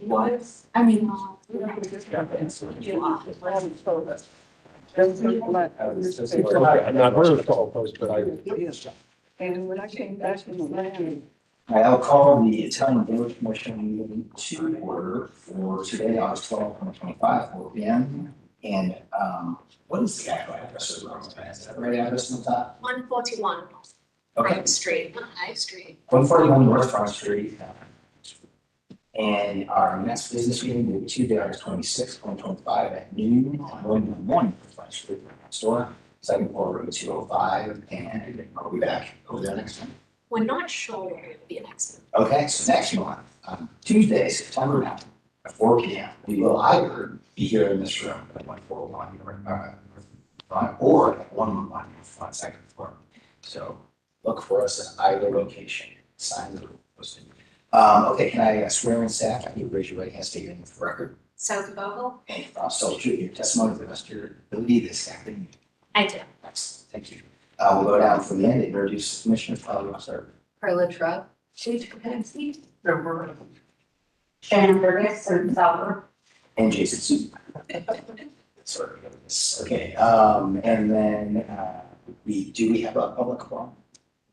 was, I mean. I'm not opposed, but I. And when I came back from the land. I'll call the Italian Village Commission meeting to order for today, August 12th, 2025, 4 p.m. And what is the actual address of the road? Is that the right address on the top? 141 Okay, Front Street, not High Street. 141 North Front Street. And our next business meeting will be Tuesday, August 26th, 2025 at noon on 111 North Front Street store, second floor, room 205. And I'll be back over there next time. We're not sure where it will be next month. Okay, so next month, Tuesday, September 9th, at 4 p.m., we will either be here in this room at 141 or at 111 front second floor. So look for us at either location. Signs are posted. Okay, can I swear in staff? I need to raise your right hand, state your name for the record. South Bogle? And so true, your testimony to the best of your ability this afternoon. I do. Excellent, thank you. We'll go down from the end and introduce Commissioners. Probably want to start. Perla Truck. Chief Kapinski. Shannon Burgess, Certain Sauber. And Jason Soup. Sorry. Okay, and then we have a public forum?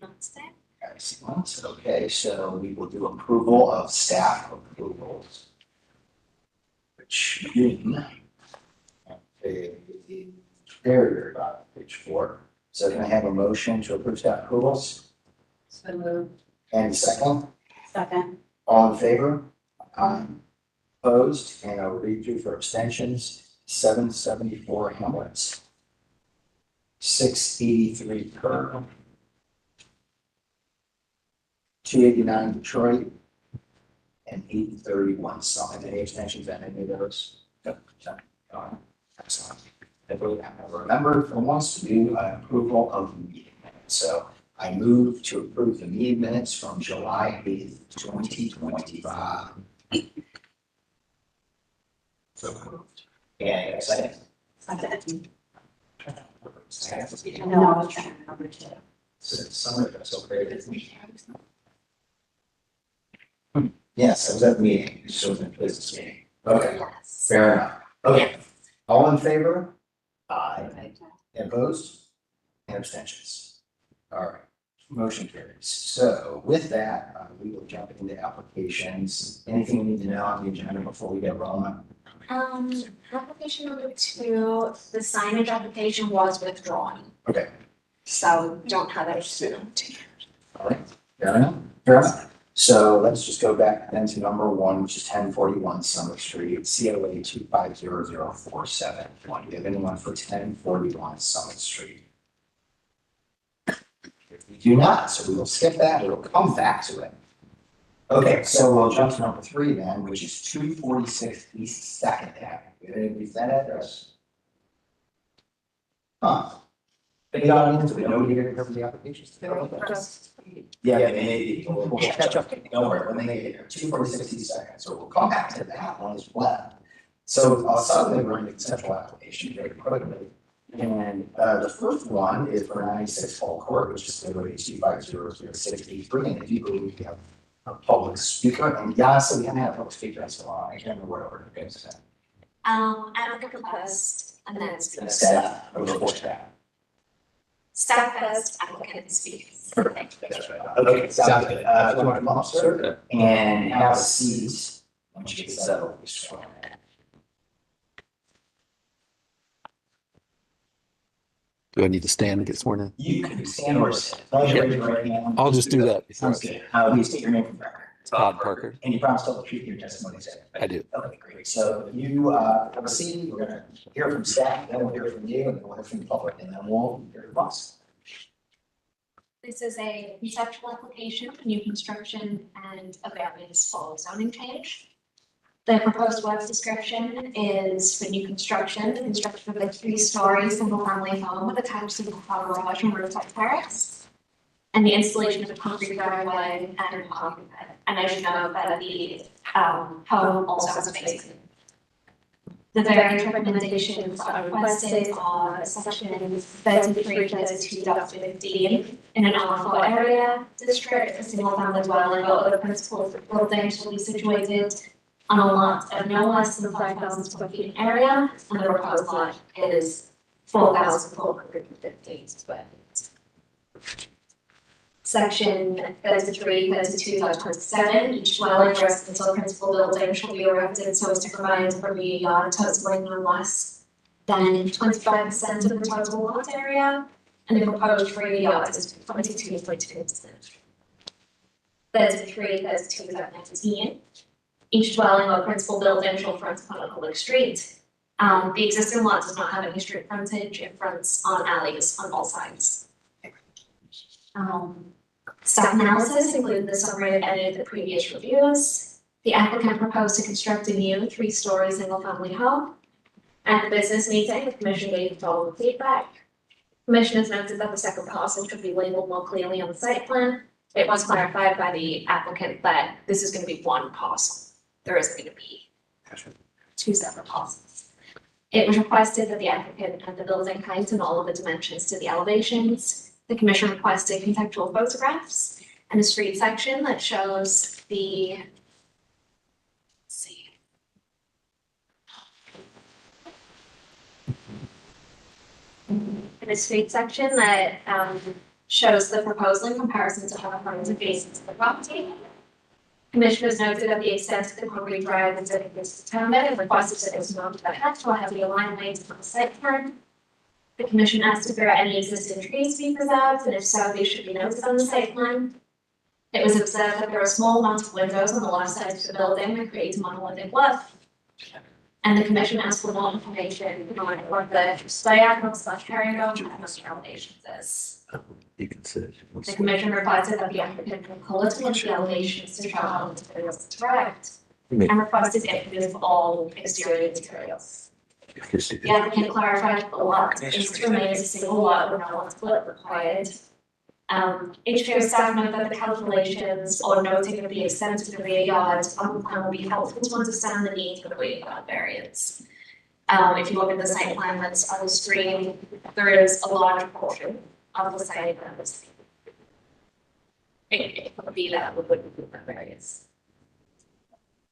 Not today. Excellent. Okay, so we will do approval of staff approvals. Which begin at very bottom, page 4. So can I have a motion to approve staff approvals? So moved. And second, Second. all in favor? Opposed, and I'll read through for abstentions, 774 Hamlets, 683 Kerr, 289 Detroit, and 831 Summit. Any abstentions on any of those? Yep. Excellent. I believe I remember for once to do approval of the meeting minutes. So I move to approve the meeting minutes from July 8th, 2025. So moved. And a second. Second. Second. No, I was trying to remember too. Some of us over there. Yes, I was at the meeting. It just wasn't a business meeting. Okay, Yes. fair enough. Okay, all in favor? Aye. Opposed? And abstentions? All right, motion carries. So with that, we will jump into applications. Anything you need to know on the agenda before we get rolling? Application number 2, the signage application was withdrawn. Okay, So don't have it soon. all right, fair enough, fair enough. So let's just go back then to number 1, which is 1041 Summer Street, COA 2500471. Do you have anyone for 1041 Summit Street? We do not, so we will skip that. We'll come back to it. Okay, so we'll jump to number 3 then, which is 246 East 2nd Avenue. Do you have any of that address? Huh. Any audience, we know you're here for the applications. Yeah, they may be. We'll catch up. Don't worry, when they get here, 246 East 2nd. So we'll come back to that one as well. So I'll suddenly run the conceptual application very quickly. And the first one is for 96 Hall Court, which is literally 2500683. And if you believe we have a public speaker, and yeah, so we haven't had a public speaker in so long, I can't remember what order it goes to. Applicant first, and then Staff, or before staff. staff first, applicant speaks. Perfect, that's right. Okay, sounds good. So you want to come up, sir, and have a seat. Once you get settled, we swear. Do I need to stand and get sworn in? You can stand or sit. As long as you raise your right hand. I'll just do that. Sounds good. Please state your name for the record. Todd Parker. And you promise to tell the truth in your testimony today? I do. Okay, great. So you have a seat. We're gonna hear from staff, then we'll hear from you, and then we'll hear from the public, and then we'll hear from us. This is a conceptual application for new construction and a variance for zoning change. The proposed work description is for new construction of a 3-story single-family home with attached single-car garage and rooftop terrace, and the installation of a concrete driveway and a parking pad. And as you know, that the home also has a basement. The variance recommendations are requested are sections 33-32.15 in an R4 area district, a single family dwelling or other principal buildings will be situated on a lot of no less than 5,000 square feet in area, and the proposed lot is 4,450 square feet. Section 33, 32.27, each dwelling, residence, or principal building shall be erected so as to provide a rear yard totaling no less than 25% of the total lot area, and the proposed rear yard is 22.2%. 33, 32.19, each dwelling or principal building shall front upon a public street. The existing lot does not have any street frontage, it fronts on alleys on all sides. Staff analysis included the summary of any of the previous reviews. The applicant proposed to construct a new 3-story single-family home. At the business meeting, the commission gave the following feedback. Commissioners noted that the second parcel should be labeled more clearly on the site plan. It was clarified by the applicant that this is going to be one parcel. There isn't going to be 2 separate parcels. It was requested that the applicant add the building height and all of the dimensions to the elevations. The commission requested contextual photographs and a street section that shows the, let's see. In a street section that shows the proposal in comparison to how the front faces the property. Commissioners noted that the extent of the concrete drive is determined and requested that it was not attached to have the aligned lanes on the site plan. The commission asked if there are any existing trees to be preserved, and if so, they should be noted on the site plan. It was observed that there are small amounts of windows on the left side of the building that create a monolithic look. And the commission asked for more information on what the diagonal/carrying elevations is. You can sit. The commission requested that the applicant will color the elevations to show how the materials is correct, and requested images of all exterior materials. The applicant clarified that the lot is to remain as a single lot with no lot split required. HPO staff note that the calculations or noting of the extent of the rear yard on the plan will be helpful to understand the need for the rear yard variance. If you look at the site plan that's on the screen, there is a large portion of the site that is. It would be that would be that variance.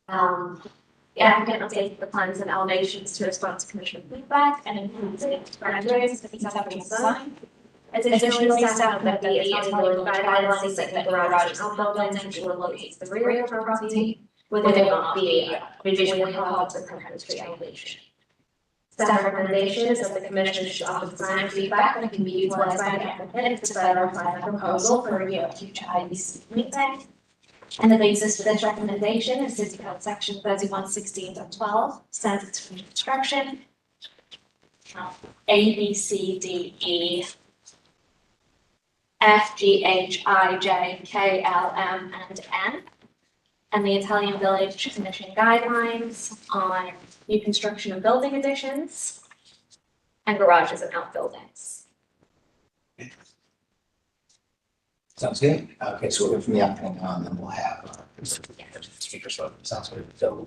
The applicant updated the plans and elevations to respond to commission feedback and included renderings of the conceptual design. Additionally, staff that the ADA guidelines that the garage and outbuildings should locate the rear of the property within not be visually held to compensatory elevation. Staff recommendation is that the commission should offer design feedback that can be utilized by the applicant to better refine the proposal for review at future IBC meeting. And the basis for this recommendation is City Code Section 3116.12, standards for construction. A, B, C, D, E, F, G, H, I, J, K, L, M, and N. And the Italian Village Commission guidelines on new construction of building additions and garages and outbuildings. Sounds good. Okay, so we'll go from the applicant on, then we'll have speaker. So sounds good. So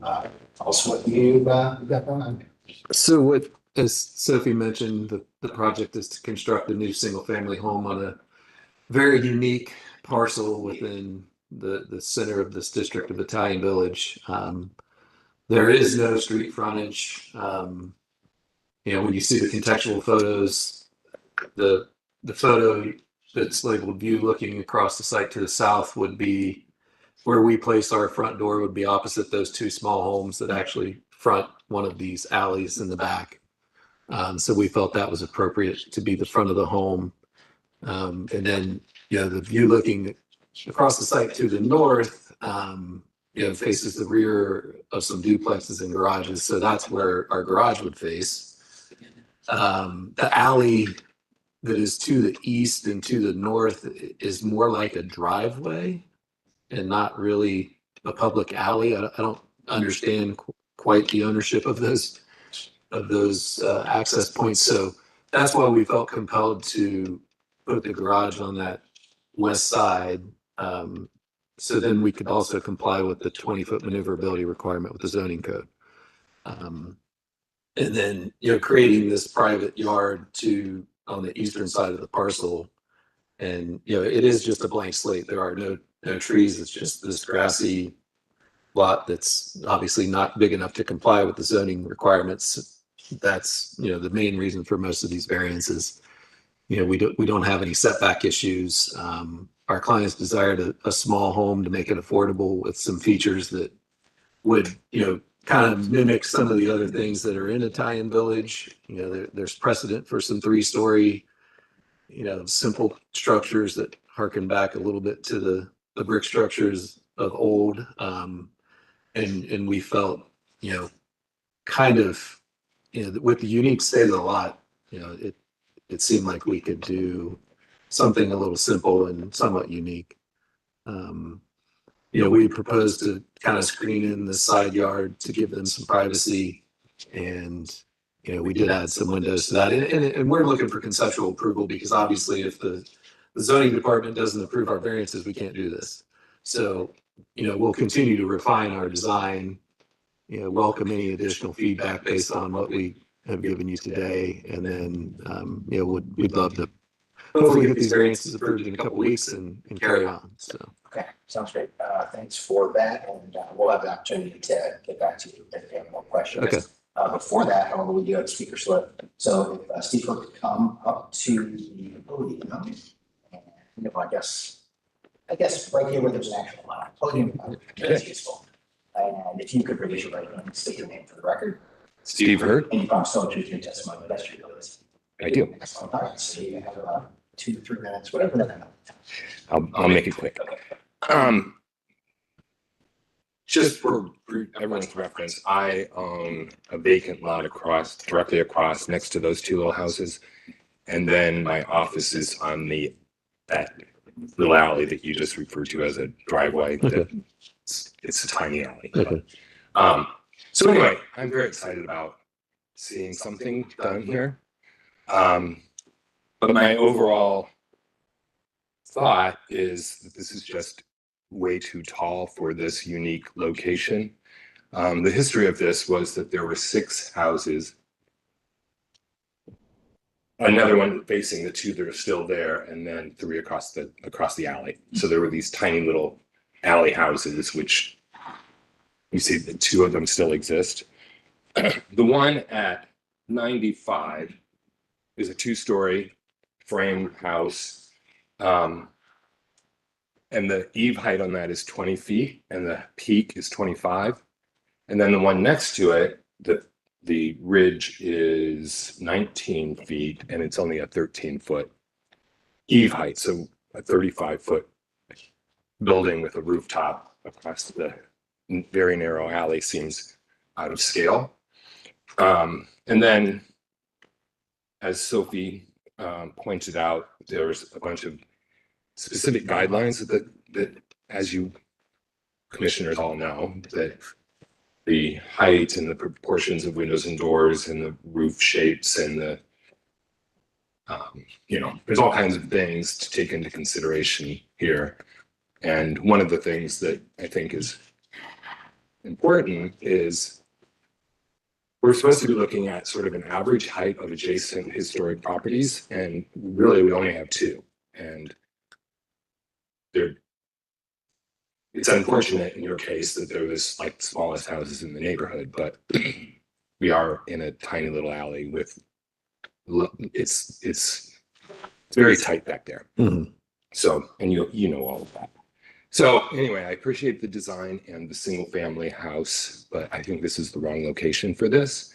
also what you got going on? So what, as Sophie mentioned, the project is to construct a new single-family home on a very unique parcel within the center of this district of Italian Village. There is no street frontage. When you see the contextual photos, the photo that's labeled view looking across the site to the south would be where we place our front door, would be opposite those 2 small homes that actually front one of these alleys in the back. So we felt that was appropriate to be the front of the home. And then, the view looking across the site to the north, faces the rear of some duplexes and garages. So that's where our garage would face. The alley that is to the east and to the north is more like a driveway and not really a public alley. I don't understand quite the ownership of those access points. So that's why we felt compelled to put the garage on that west side. So then we could also comply with the 20-foot maneuverability requirement with the zoning code. And then, creating this private yard on the eastern side of the parcel. And, it is just a blank slate. There are no trees. It's just this grassy lot that's obviously not big enough to comply with the zoning requirements. That's, the main reason for most of these variances. We don't have any setback issues. Our clients desired a small home to make it affordable with some features that would, kind of mimic some of the other things that are in Italian Village. There's precedent for some 3-story, simple structures that harken back a little bit to the brick structures of old. And we felt, kind of, with the unique state of the lot, it seemed like we could do something a little simple and somewhat unique. We proposed to kind of screen in the side yard to give them some privacy. And, we did add some windows to that. And we're looking for conceptual approval because obviously if the zoning department doesn't approve our variances, we can't do this. So, we'll continue to refine our design, welcome any additional feedback based on what we have given you today. And then, we'd love to hopefully get these variances approved in a couple weeks and carry on. So. Okay, sounds great. Thanks for that, and we'll have the opportunity to get back to you if you have more questions. Okay. Before that, however, we do have a speaker slip. So if Steve could come up to the podium, and I guess right here where there's an actual podium, that's useful. And if you could raise your right hand and state your name for the record. Steve Hurt. And you promise to introduce your testimony, that's your ability. I do. Excellent. All right, so you have about 2 to 3 minutes, whatever that is. I'll make it quick. Just for everyone's reference, I own a vacant lot directly across next to those 2 little houses. And then my office is on that little alley that you just referred to as a driveway. Okay. It's a tiny alley. Okay. So anyway, I'm very excited about seeing something done here. But my overall thought is that this is just way too tall for this unique location. The history of this was that there were 6 houses, another one facing the 2 that are still there, and then 3 across the alley. So there were these tiny little alley houses, which you see the 2 of them still exist. The one at 95 is a 2-story frame house. And the eave height on that is 20 feet and the peak is 25. And then the one next to it, the ridge is 19 feet and it's only a 13-foot eave height. So a 35-foot building with a rooftop across the very narrow alley seems out of scale. And then, as Sophie pointed out, there's a bunch of specific guidelines that, as you commissioners all know, that the height and the proportions of windows and doors and the roof shapes and the, there's all kinds of things to take into consideration here. And one of the things that I think is important is we're supposed to be looking at sort of an average height of adjacent historic properties, and really we only have 2. And it's unfortunate in your case that they're the smallest houses in the neighborhood, but we are in a tiny little alley with it's very tight back there. Mm-hmm. So, and you know all of that. So anyway, I appreciate the design and the single family house, but I think this is the wrong location for this.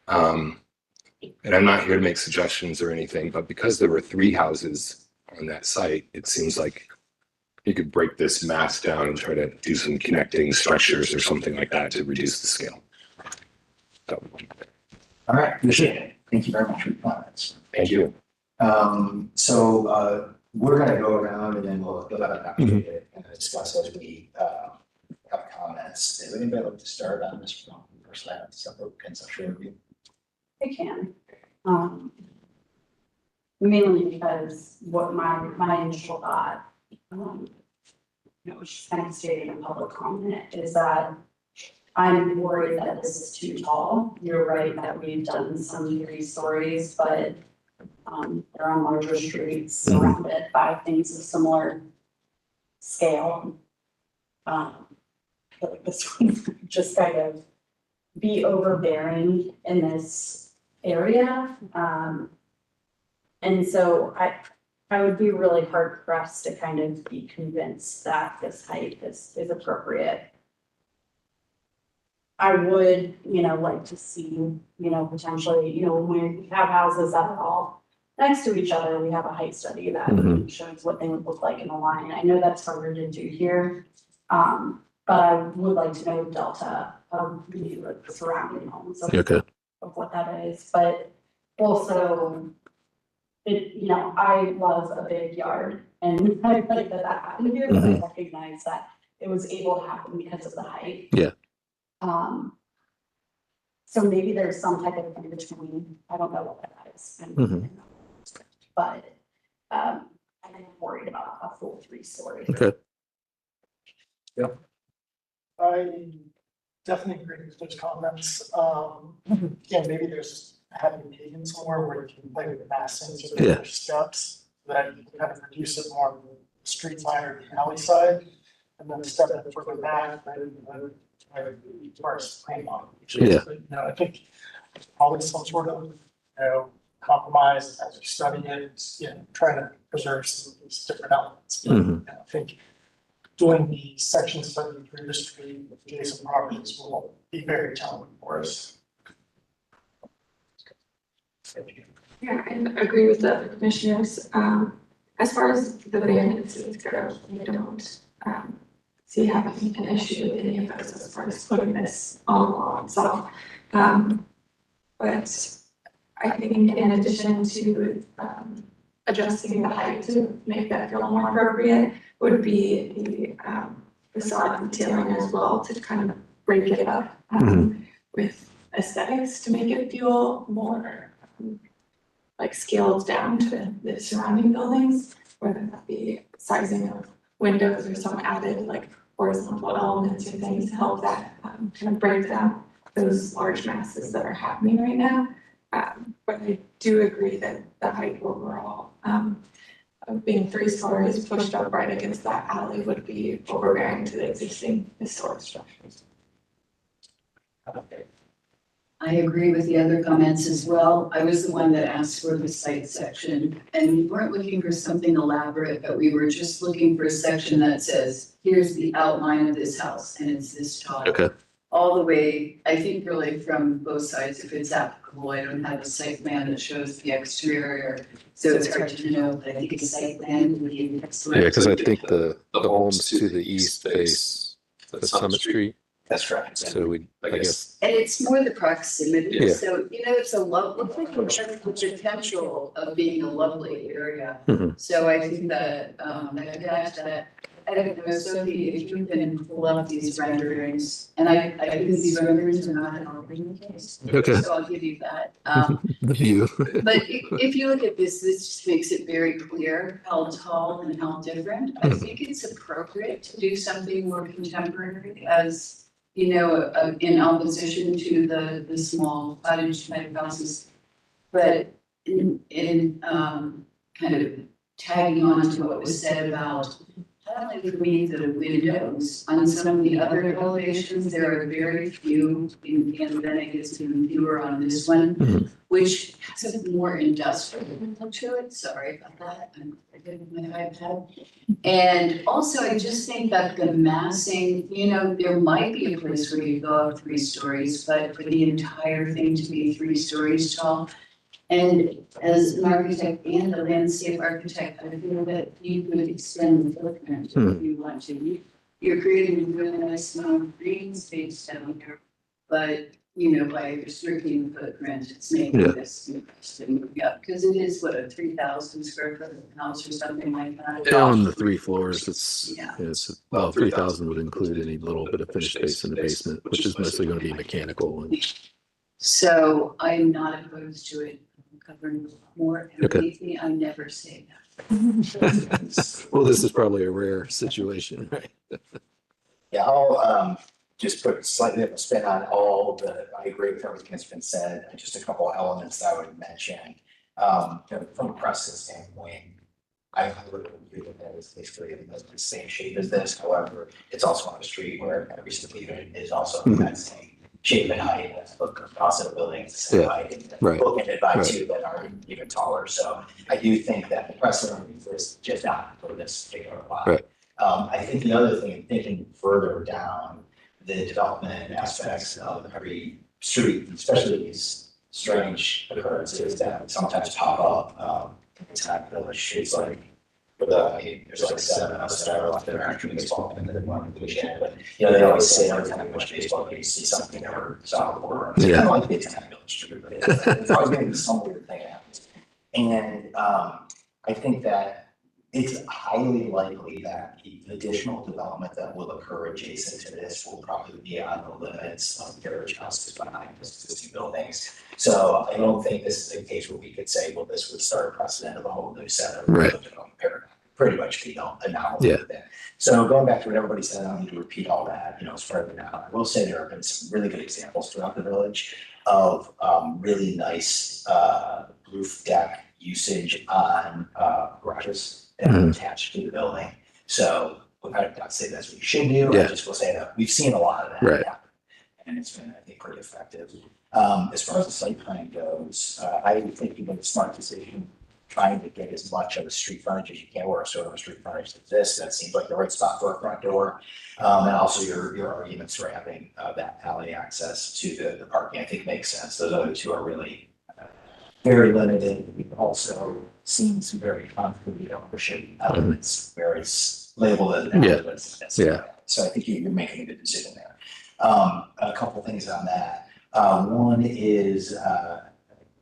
And I'm not here to make suggestions or anything, but because there were 3 houses on that site, it seems like you could break this mass down and try to do some connecting structures or something like that to reduce the scale. So, All right, appreciate it. Thank you very much for your comments. thank you. So we're going to go around and then we'll have an opportunity to kind of discuss as we have comments. Does anybody like to start on this from first round, separate conceptual review? I can. Mainly because what my initial thought, which is kind of stated in public comment, is that I'm worried that this is too tall. You're right that we've done some 3 stories, but they're on larger streets surrounded by things of similar scale. feel like this one just kind of be overbearing in this area. And so I would be really hard pressed to kind of be convinced that this height is appropriate. I would, like to see, potentially, when we have houses that are all next to each other, we have a height study that Mhm. shows what they would look like in a line. I know that's harder to do here. But I would like to know delta of the surrounding homes Okay. of what that is, but also I love a big yard and I like that happened here, but I recognize that it was able to happen because of the height. Yeah. So maybe there's some type of in between, I don't know what that is. But, I'm worried about a full 3-story. Okay. I definitely agree with those comments. Yeah, maybe there's a happy medium somewhere where you can play with massing, so Yeah. there's steps, so that you can kind of reduce it more on the street side or the alley side. And then step it further back, and parts clean on. Yeah. I think probably some sort of, compromise as you study it, trying to preserve some of these different elements. Mhm. I think doing the section study through the street with adjacent properties will be very challenging for us. Yeah, I agree with the commissioners. As far as the variances go, we don't see having an issue with any of those as far as putting this on the law itself. But I think in addition to adjusting the height to make that feel more appropriate would be the facade detailing as well to kind of break it up with aesthetics to make it feel more like scaled down to the surrounding buildings, whether that be sizing of windows or some added like horizontal elements or things to help that kind of break down those large masses that are happening right now. But I do agree that the height overall, of being 3 stories pushed up right against that alley would be overbearing to the existing historic structures. I agree with the other comments as well. I was the one that asked for the site section, and we weren't looking for something elaborate, but we were just looking for a section that says, here's the outline of this house, and it's this tall. Okay. All the way, I think really from both sides, if it's applicable. I don't have a site plan that shows the exterior, so it's hard to know, but I think a site plan would be excellent. Yeah, because I think the homes to the east face the Summit Street. That's right. So I guess. And it's more the proximity, Yeah. so, it's a lovely, the potential of being a lovely area. Mhm. So I think that, that, I don't know, Sophie, if you can pull up these renderings, and I think these renderings are not in the case. Okay. So I'll give you that. The view. But if you look at this just makes it very clear how tall and how different. I think it's appropriate to do something more contemporary as, in opposition to the small cottage type houses. But in kind of tagging on to what was said about not only for me, the windows, on some of the other elevations, there are very few, and then it gets even fewer on this one, which has a more industrial look to it. Sorry about that. I did my iPad. And also, I just think that the massing, there might be a place where you go up 3 stories, but for the entire thing to be 3 stories tall. And as an architect and a landscape architect, I feel that you could extend the footprint if you want to. You're creating a really nice amount of green space down here, but by restricting the footprint, it's making this interesting. Yeah, because it is what, a 3,000 square foot house or something like that. On the 3 floors, it's 3,000 would include any little bit of finished space in the basement, which is mostly going to be mechanical. So I'm not opposed to it covering more. And believe me, I never say that. Well, this is probably a rare situation, right? Yeah, I'll just put slightly of a spin on I agree with everything that's been said, just a couple of elements that I would mention. From a precedent standpoint, I would agree with that. It's basically the same shape as this. However, it's also on a street where every single unit is also that same shape and height. Look across the building, it's the same height. And Right. bookended by Right. two that are even taller. So I do think that the precedent is just not for this particular lot. Right. I think the other thing, thinking further down the development aspects of every street, especially these strange occurrences that sometimes pop up, inside the village streets, like, there's like 7 of us that are left there after baseball, and then one weekend, but, they always say every time you watch baseball, you see something you never saw before. It's kind of like it's kind of village street, but it's always going to be some weird thing happens. And, I think that it's highly likely that the additional development that will occur adjacent to this will probably be on the limits of carriage houses behind existing buildings. So I don't think this is a case where we could say, well, this would start a precedent of a whole new set of development paradigm. Pretty much, anomaly with that. So going back to what everybody said, I don't need to repeat all that, it's further down. I will say there have been some really good examples throughout the village of really nice roof deck usage on garages that are attached to the building. So I'm not saying that's what you should do. I just will say that we've seen a lot of that happen, and it's been, I think, pretty effective. As far as the site plan goes, I think you made a smart decision trying to get as much of the street frontage as you can, or sort of a street frontage exists. That seems like the right spot for a front door. And also your arguments for having that alley access to the parking, I think makes sense. Those other two are really very limited. We've also seen some very concrete ownership elements where it's labeled as an alley, but it's so I think you're making a good decision there. A couple things on that. One is, I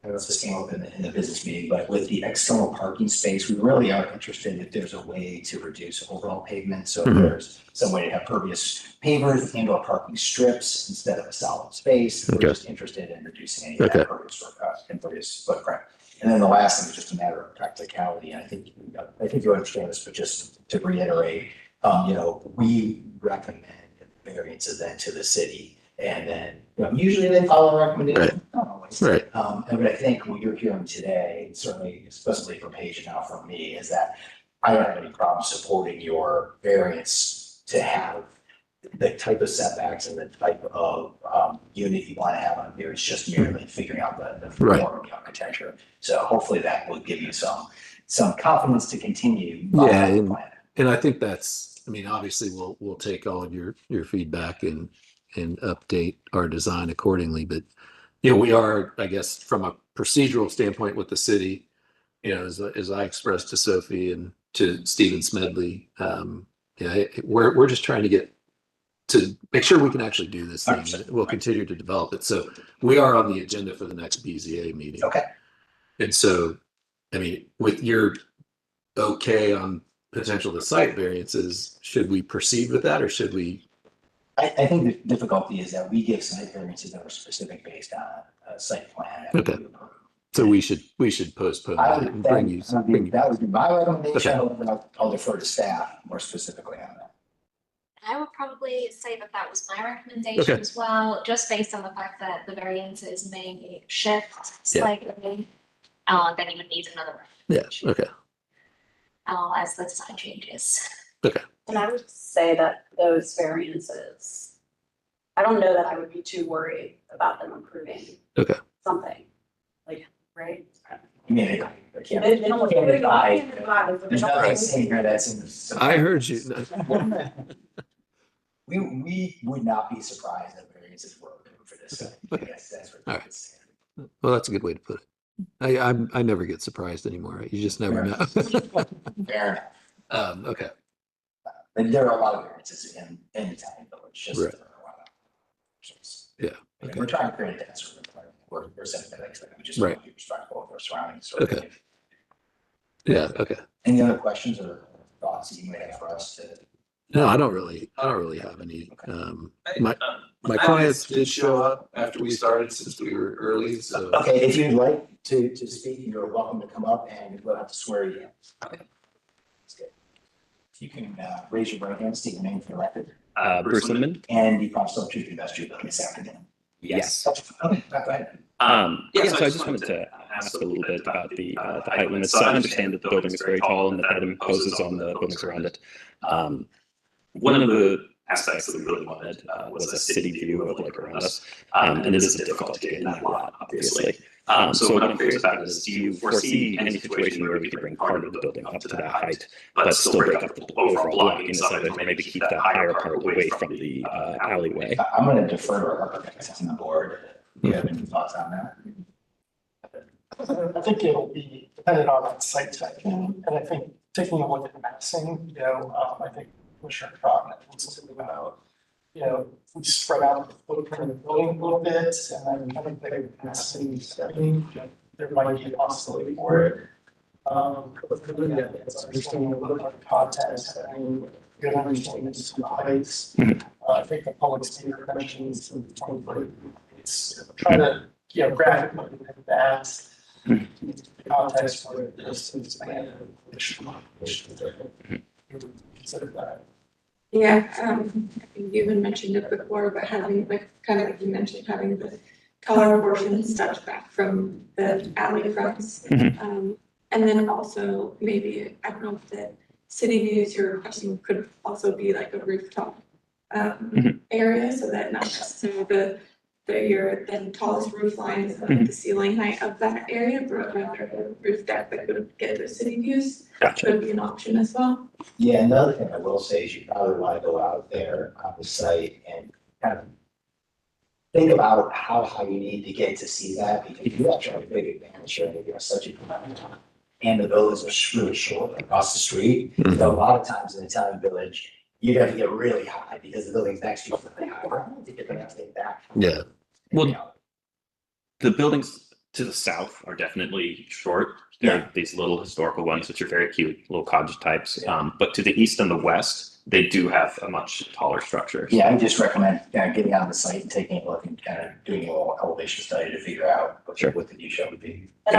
don't know if this came up in the business meeting, but with the external parking space, we really are interested if there's a way to reduce overall pavement. So if there's some way to have pervious pavers and or parking strips instead of a solid space, we're just interested in reducing any of that impervious footprint. And then the last thing is just a matter of practicality. And I think you understand this, but just to reiterate, we recommend variances then to the city. And then, usually they follow a recommendation. Not always. Right. But I think what you're hearing today, certainly, especially from Paige and now from me, is that I don't have any problem supporting your variance to have the type of setbacks and the type of unit you want to have on here. It's just merely figuring out the form of the architecture. So hopefully that will give you some confidence to continue. And I think that's, obviously we'll take all of your feedback and update our design accordingly. But, we are, I guess, from a procedural standpoint with the city, as I expressed to Sophie and to Stephen Smedley, we're just trying to make sure we can actually do this thing. We'll continue to develop it. So we are on the agenda for the next BZA meeting. Okay. And so, with your okay on potential the site variances, should we proceed with that or should we? I think the difficulty is that we give site variances that are specific based on a site plan. Okay. So we should postpone that and bring you. That would be my recommendation. Okay. I'll defer to staff more specifically on that. I would probably say that was my recommendation as well, just based on the fact that the variances may shift slightly. Then you would need another recommendation. Okay. As the design changes. Okay. And I would say that those variances, I don't know that I would be too worried about them improving something, right? You mean they don't there's nothing saying here that's in the. I heard you. We would not be surprised if variances were approved for this. Okay. That's what all right. Well, that's a good way to put it. I never get surprised anymore. You just never know. Fair enough. Okay. And there are a lot of variances in the Italian village. Just right. Yeah. Okay. We're trying to create a dense environment. We're sympathetic. We just want to be respectful of our surroundings. Okay. Yeah. Okay. Any other questions or thoughts that you may have for us to? No, I don't really have any. My clients did show up after we started since we were early. So okay, if you'd like to speak, you're welcome to come up and we'll have to swear you in. Okay. That's good. If you can raise your right hand, state your name for the record. Bruce Lindman. And you promise to invest your building this afternoon. Yes. Okay, go ahead. So I just wanted to ask a little bit about the height limits. So I understand that the building is very tall and that imposes on the buildings around it. One of the aspects that we really wanted was a city view of like around us, and it is difficult to get in that lot, obviously. So what I'm curious about is, do you foresee any situation where we could bring part of the building up to that height, but still break up the overall blocking of it, or maybe keep that higher part away from the alleyway? I'm going to defer to our architects on the board. Do you have any thoughts on that? I think it'll be dependent on that site type, and I think taking a look at the massing, I think Commissioner Cotton was something about, if we spread out the footprint of the building a little bit, and then kind of the massing stepping, there might be a possibility for it. But really, it's understanding a little bit of the context, having good understanding of the heights. I think the public speaker mentions in 2040, it's trying to, graphically look at that. The context for this plan, consider that. Yeah, I think you even mentioned it before, but having like, kind of like you mentioned, having the color portion stepped back from the alley fronts. And then also maybe, I don't know if the city views you're requesting could also be like a rooftop area, so that not necessarily your then tallest roof line is like the ceiling height of that area, but rather a roof deck that could get the city views. Could be an option as well. Yeah, another thing I will say is you probably want to go out there on the site and kind of think about how high you need to get to see that, because you actually have a big advantage here, that you're such a and the buildings are really short across the street. So a lot of times in the Italian village, you have to get really high because the building's next to you really high to get them back. Yeah. Well, the buildings to the south are definitely short. They're these little historical ones, which are very cute, little cottage types. But to the east and the west, they do have a much taller structure. Yeah, I would just recommend kind of getting on the site and taking a look and kind of doing a little elevation study to figure out what the new show would be. And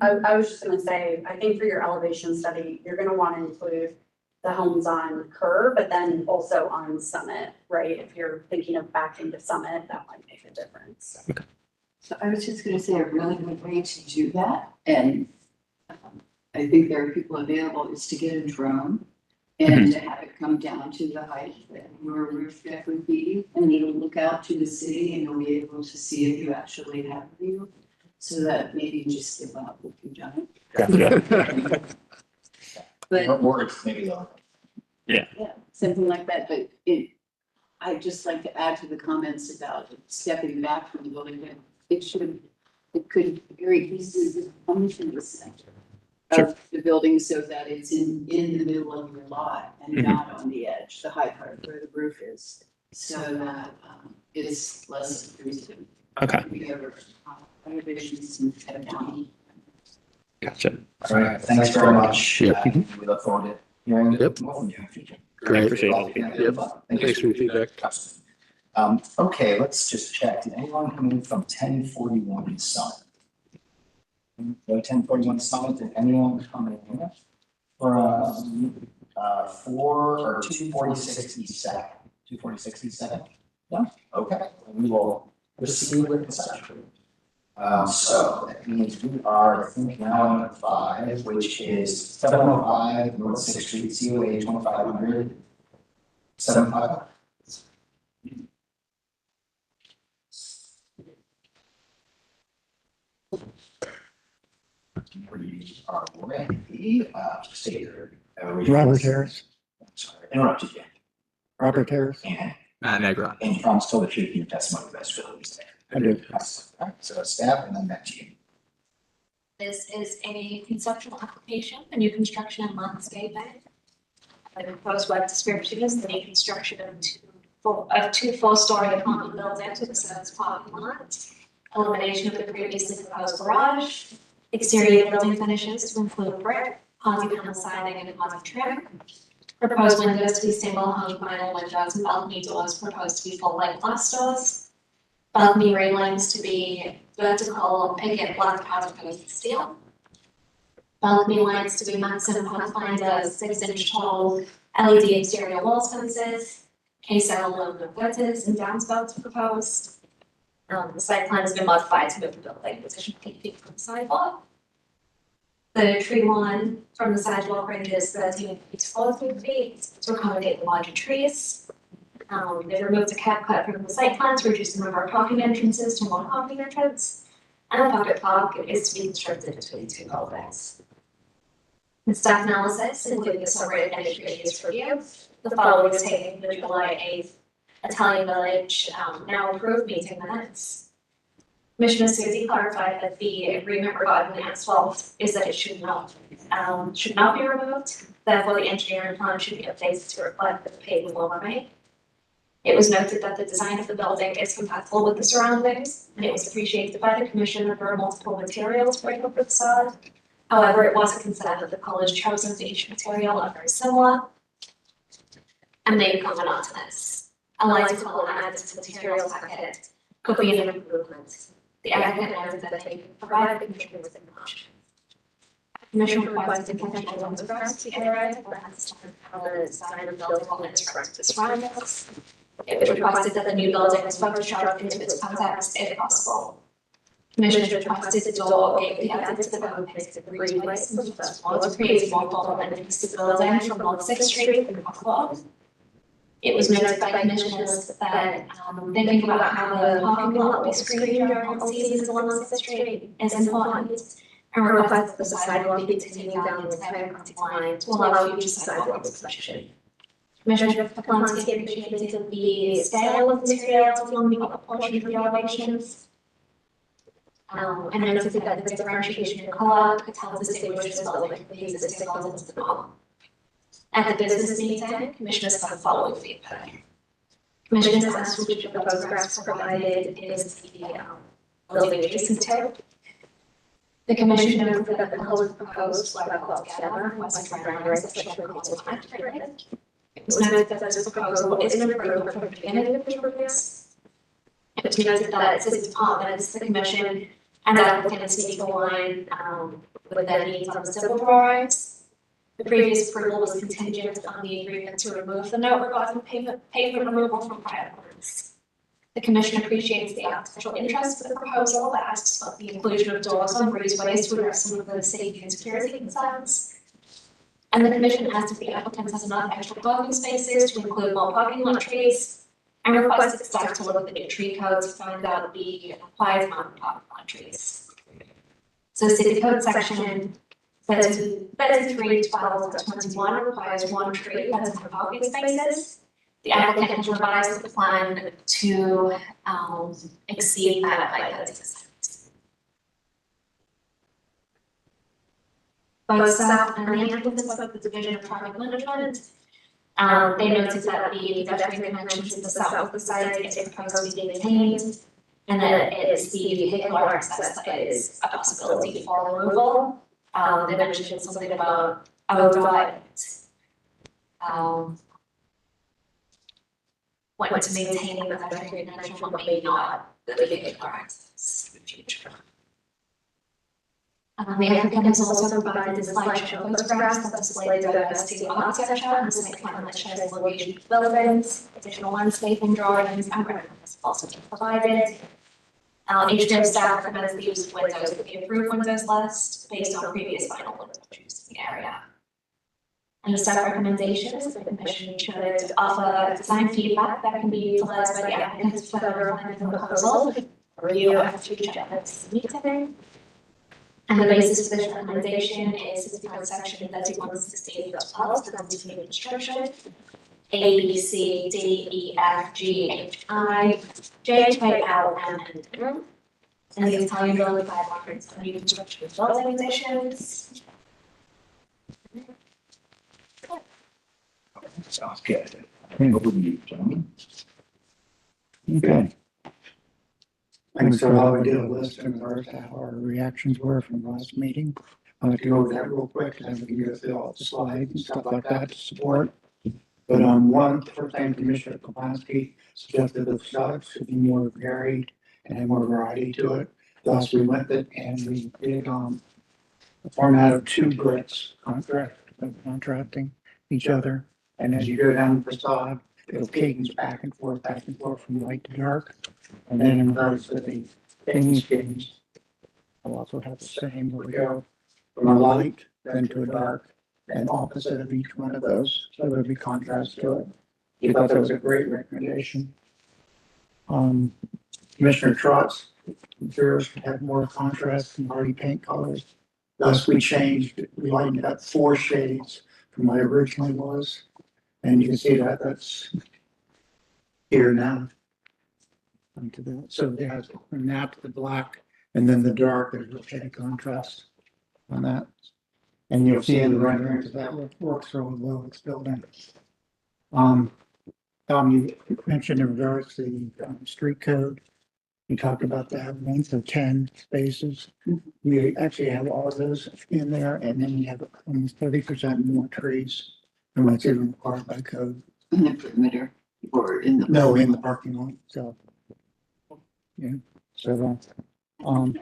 I was just gonna say, I think for your elevation study, you're gonna want to include the homes on Kerr, but then also on Summit, right? If you're thinking of backing to Summit, that might make a difference. Okay. So I was just gonna say a really good way to do that, and I think there are people available, is to get a drone and to have it come down to the height that your roof deck would be, and you'll look out to the city and you'll be able to see if you actually have a view, so that maybe you just give up if you've done it. But Words, maybe. yeah, something like that, but I'd just like to add to the comments about stepping back from the building, that it could very easily come to the center of the building so that it's in the middle of your lot and not on the edge, the high part where the roof is, so that it's less intrusive. Okay. We have elevations and step down. Gotcha. All right, thanks very much. Yep. We look forward to hearing Yep. more from you in the future. Great. Appreciate it. Yep. Thanks for your feedback. Okay, let's just check. Did anyone come in from 1041 Summit? No 1041 Summit, did anyone come in here? From 246 East Second? 246 East Second? No? Okay, we will proceed with the session. So that means we are, I think, now on 5, which is 705 North 6th Street, COA 2500. 75. We are ready, to say your. Robert Harris. Sorry, interrupted you. Robert Harris. And Negra. you promise to tell the truth in your testimony, best for the stand. I do. All right, so staff and then back to you. This is a conceptual application, a new construction and landscaping. The proposed web description is the new construction of two four-story apartment buildings with a service parking lot, elimination of the previously proposed garage, exterior building finishes to include brick, party panel siding, and party trim. Proposed windows to be single hung vinyl windows and balcony doors proposed to be full light glass doors. Balcony railings to be vertical picket black powder coated steel. Balcony lights to be maximum pathfinder 6-inch tall LED exterior wall sconces. Case aluminum gutters and downspouts proposed. The site plan has been modified to move the building position 8 feet from the sidewalk. The tree line from the sidewalk ranges 13 feet to 14 feet to accommodate the larger trees. They removed a cap cut from the site plan to reduce the number of parking entrances to one parking entrance. And a pocket park is to be constructed between 2 buildings. The staff analysis, including a summary of any previous review, the following is taken from the July 8th Italian Village now approved meeting minutes. Commissioner Susie clarified that the agreement regarding the asphalt is that it should not be removed. Therefore, the engineering plan should be updated to reflect that the pavement will remain. It was noted that the design of the building is compatible with the surroundings, and it was appreciated by the commission that there are multiple materials to break up the facade. However, it was a concern that the colors chosen for each material are very similar, and they comment on to this. A lighter color added to the materials packet could be an improvement. The applicant noted that they can provide the commission with information. Commission requested conventional photographs to be iterated for understanding how the design of the building will interact with surroundings. It was requested that the new building was photoshopped into its context if possible. Commissioners requested the door or gate be added to the open-faced breezeways from the first floor to create more formal entrance to the building from North 6th Street and across. It was noted by commissioners that thinking about how the parking lot will be screened during all seasons along 6th Street is important, and request that the sidewalk be continued down the entire property line to allow future sidewalk expansion. Commissioner Polanski appreciated the scale of the materials along the upper portion of the elevations. And noted that the differentiation in color could help distinguish this building from the existing buildings to the north. At the business meeting, commissioners had the following feedback. Commissioners asked which of the photographs provided is the building adjacent to. The commission noted that the colors proposed were called together and wasn't renderings that show colors accurately. It was noted that this proposal is an improvement from the beginning of the reviews. It was noted that its departments, the commission, and applicants need to align with their needs on the civil drawings. The previous approval was contingent on the agreement to remove the note regarding pavement removal from prior plans. The commission appreciates the architectural interest of the proposal, but asks about the inclusion of doors on breezeways to address some of the safety and security concerns. And the commission asked if the applicant has enough extra parking spaces to include more parking lot trees, and requested staff to look at the new tree code to find out the required amount of parking lot trees. So city code section 33, 12, 21 requires 1 tree and 10 parking spaces. The applicant has revised the plan to exceed that by 30%. Both staff and the applicants spoke with the Division of Traffic Management. They noted that the pedestrian connections to the south of the site is proposed to be maintained, and that it's the vehicular access that is a possibility for removal. They mentioned something about want to maintain the pedestrian connection, but maybe not the vehicular access in the future. The applicant has also provided a slideshow photographs that display the diversity of architecture and site plan that shows the location of buildings, additional landscaping drawings, and graphics also been provided. HDM staff recommends the use of windows with the approved windows list based on previous vinyl windows used in the area. And the staff recommendations that the commission should offer design feedback that can be utilized by the applicants for further refinement of the proposal, review at future ethics meeting. And the basis for this recommendation is the section 3116.12 to continue construction. A, B, C, D, E, F, G, H, I, J, K, L, M, and N. And the Italian building guidelines for new construction of building additions. Sounds good. Over to you, gentlemen. Okay. And so how we did a list in regards to how our reactions were from the last meeting. I'd like to go over that real quick and then we can go through all the slides and stuff like that to support. But the first time Commissioner Kaplanski suggested the facades should be more varied and have more variety to it. Thus we went it and we did the format of 2 grids contrasting each other. And as you go down the facade, it'll cadence back and forth from light to dark. And then in regards to the paint schemes, I'll also have the same, where we go from a light then to a dark and opposite of each one of those, so there'll be contrast to it. He thought that was a great recommendation. Commissioner Trotz, yours had more contrast and hardy paint colors. Thus, we lightened it up 4 shades from what it originally was. And you can see that that's here now. Onto that. So it has from that to the black and then the dark, there's a shade of contrast on that. And you'll see in the renderings that works really well with this building. You mentioned in regards to the street code. We talked about that length of 10 spaces. We actually have all of those in there, and then you have almost 30% more trees than what's even required by code. In the perimeter or in the. No, in the parking lot, so. Yeah, so, pardon?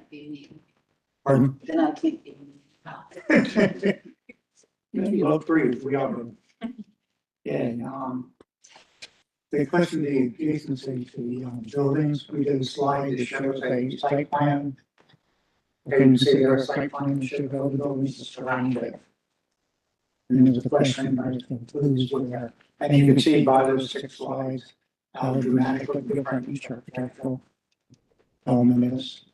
Then I can't be. You love trees, we all do. Yeah, the question, the adjacency to the buildings, we did a slide that shows a site plan. Okay, you see there a site plan that shows all the buildings that surround it. And there was a question about who's where, and you can see by those 6 slides how dramatically different each architectural element is.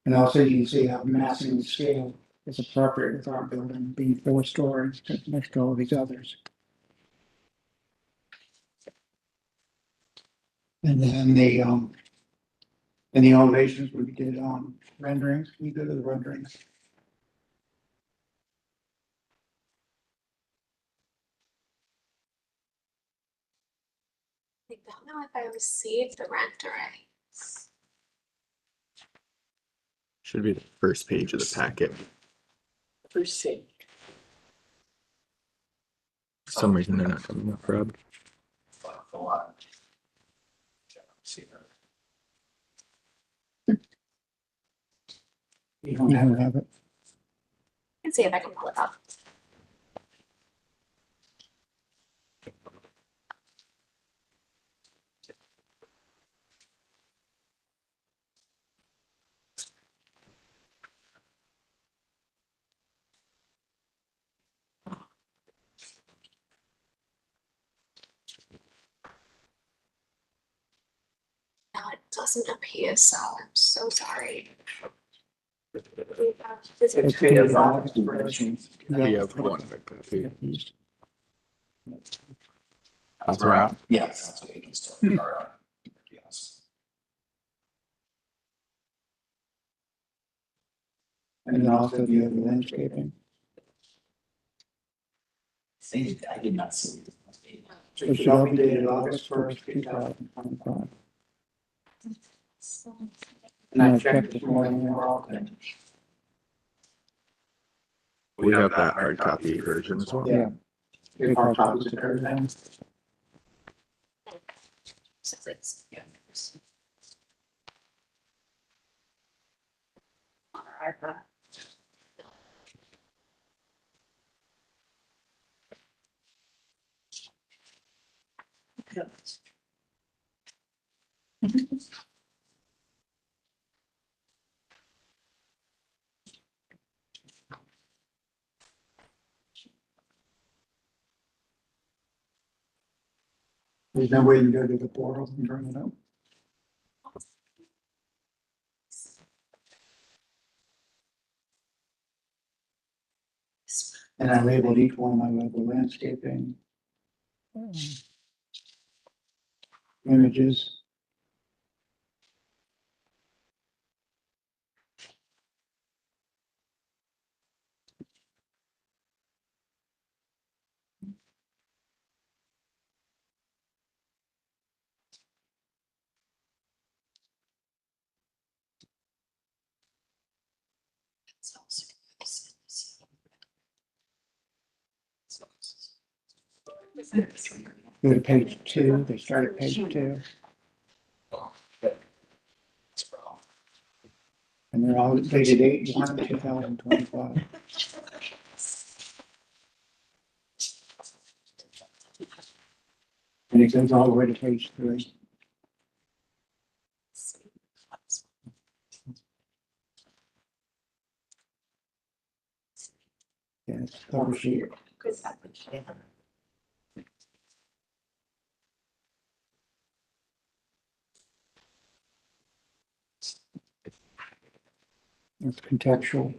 And also you can see how massing the scale is appropriate with our building being 4 stories next to all these others. And then in the elevations, we did, renderings, we go to the renderings. I don't know if I received the rendering. Should be the first page of the packet. First thing. For some reason they're not coming up, Rob. You don't have it. Let's see if I can pull it up. No, it doesn't appear, so I'm so sorry. It's the August version. We have one copy. That's right. Yes, that's what you can still start on. Yes. And then also the other landscaping. I did not see it. So it should all be dated August 1st, 2025. And I checked this morning, we're all good. We have that hard copy version as well. Yeah. Give our copies to everyone. Yeah. There's no way you can go to the portal and turn it up. And I labeled each one, I labeled landscaping. Images. Go to page 2, they start at page 2. And they're all dated 8/1/2025. And it goes all the way to page 3. cover sheet. It's contextual.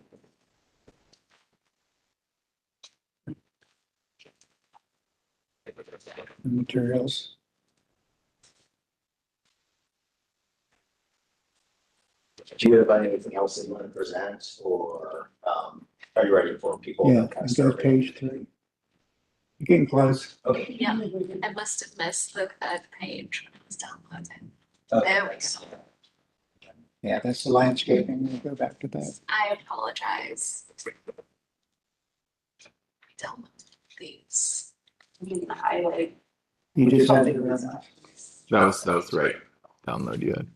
And materials. Do you have anything else that you want to present, or are you ready for people Yeah, to kind of go start? to page 3. You're getting close. Okay. Yeah, I must have missed the third page when I was downloading. Okay. There we go. Yeah, that's the landscaping. We'll go back to that. I apologize. Download these. I mean, highlight. You just had to run That was right. Download you had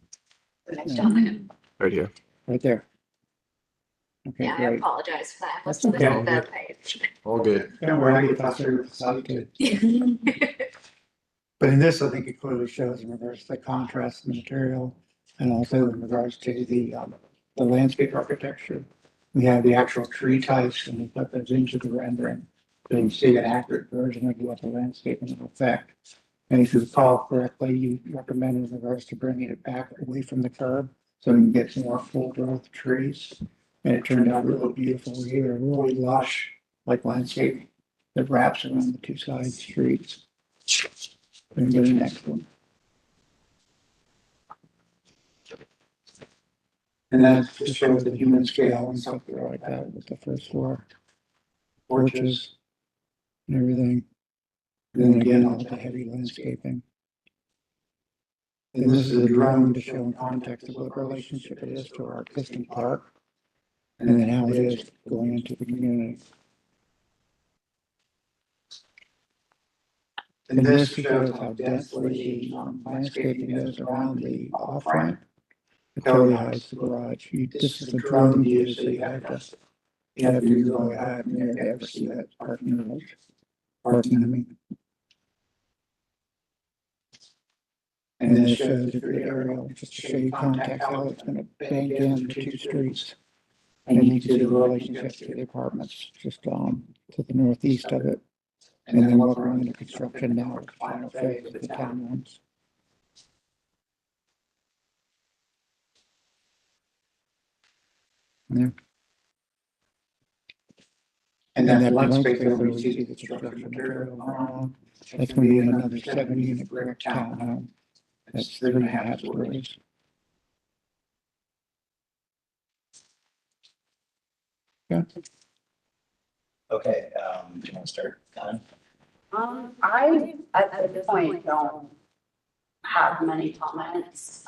right here. right there. Okay, Yeah, I great. apologize for that. I must That's have missed okay. the third page. All good. Don't worry, I get frustrated with the site too. But in this, I think it clearly shows in regards to the contrast in the material and also in regards to the landscape architecture. We have the actual tree types and we put those into the rendering. So you see an accurate version of what the landscaping will affect. And if you recall correctly, you recommended in regards to bringing it back away from the curb so you can get some more full growth trees. And it turned out really beautiful here, really lush, like landscape that wraps around the two side streets. And go to the next one. And that just shows the human scale and stuff like that with the first floor. Porches and everything. And then again, all the heavy landscaping. And this is a drone to show in context of what relationship it is to our existing park. And then how it is going into the community. And this shows how densely the landscaping is around the off-ramp. It totally hides the garage. This is a drone view, so you have to go ahead and ever see that parking lot. Parking, I mean. And then it shows the aerial, just to show you context how it's gonna bank in the two streets. And you can see the relationship to the apartments, just to the northeast of it. And then what we're under construction now, the final phase of the townhomes. Yeah. And that blank space there where you see the construction material, that's gonna be another 7-unit brick townhome. That's 3.5 stories. Yeah. Okay, do you want to start, Don? I, at this point, don't have many comments.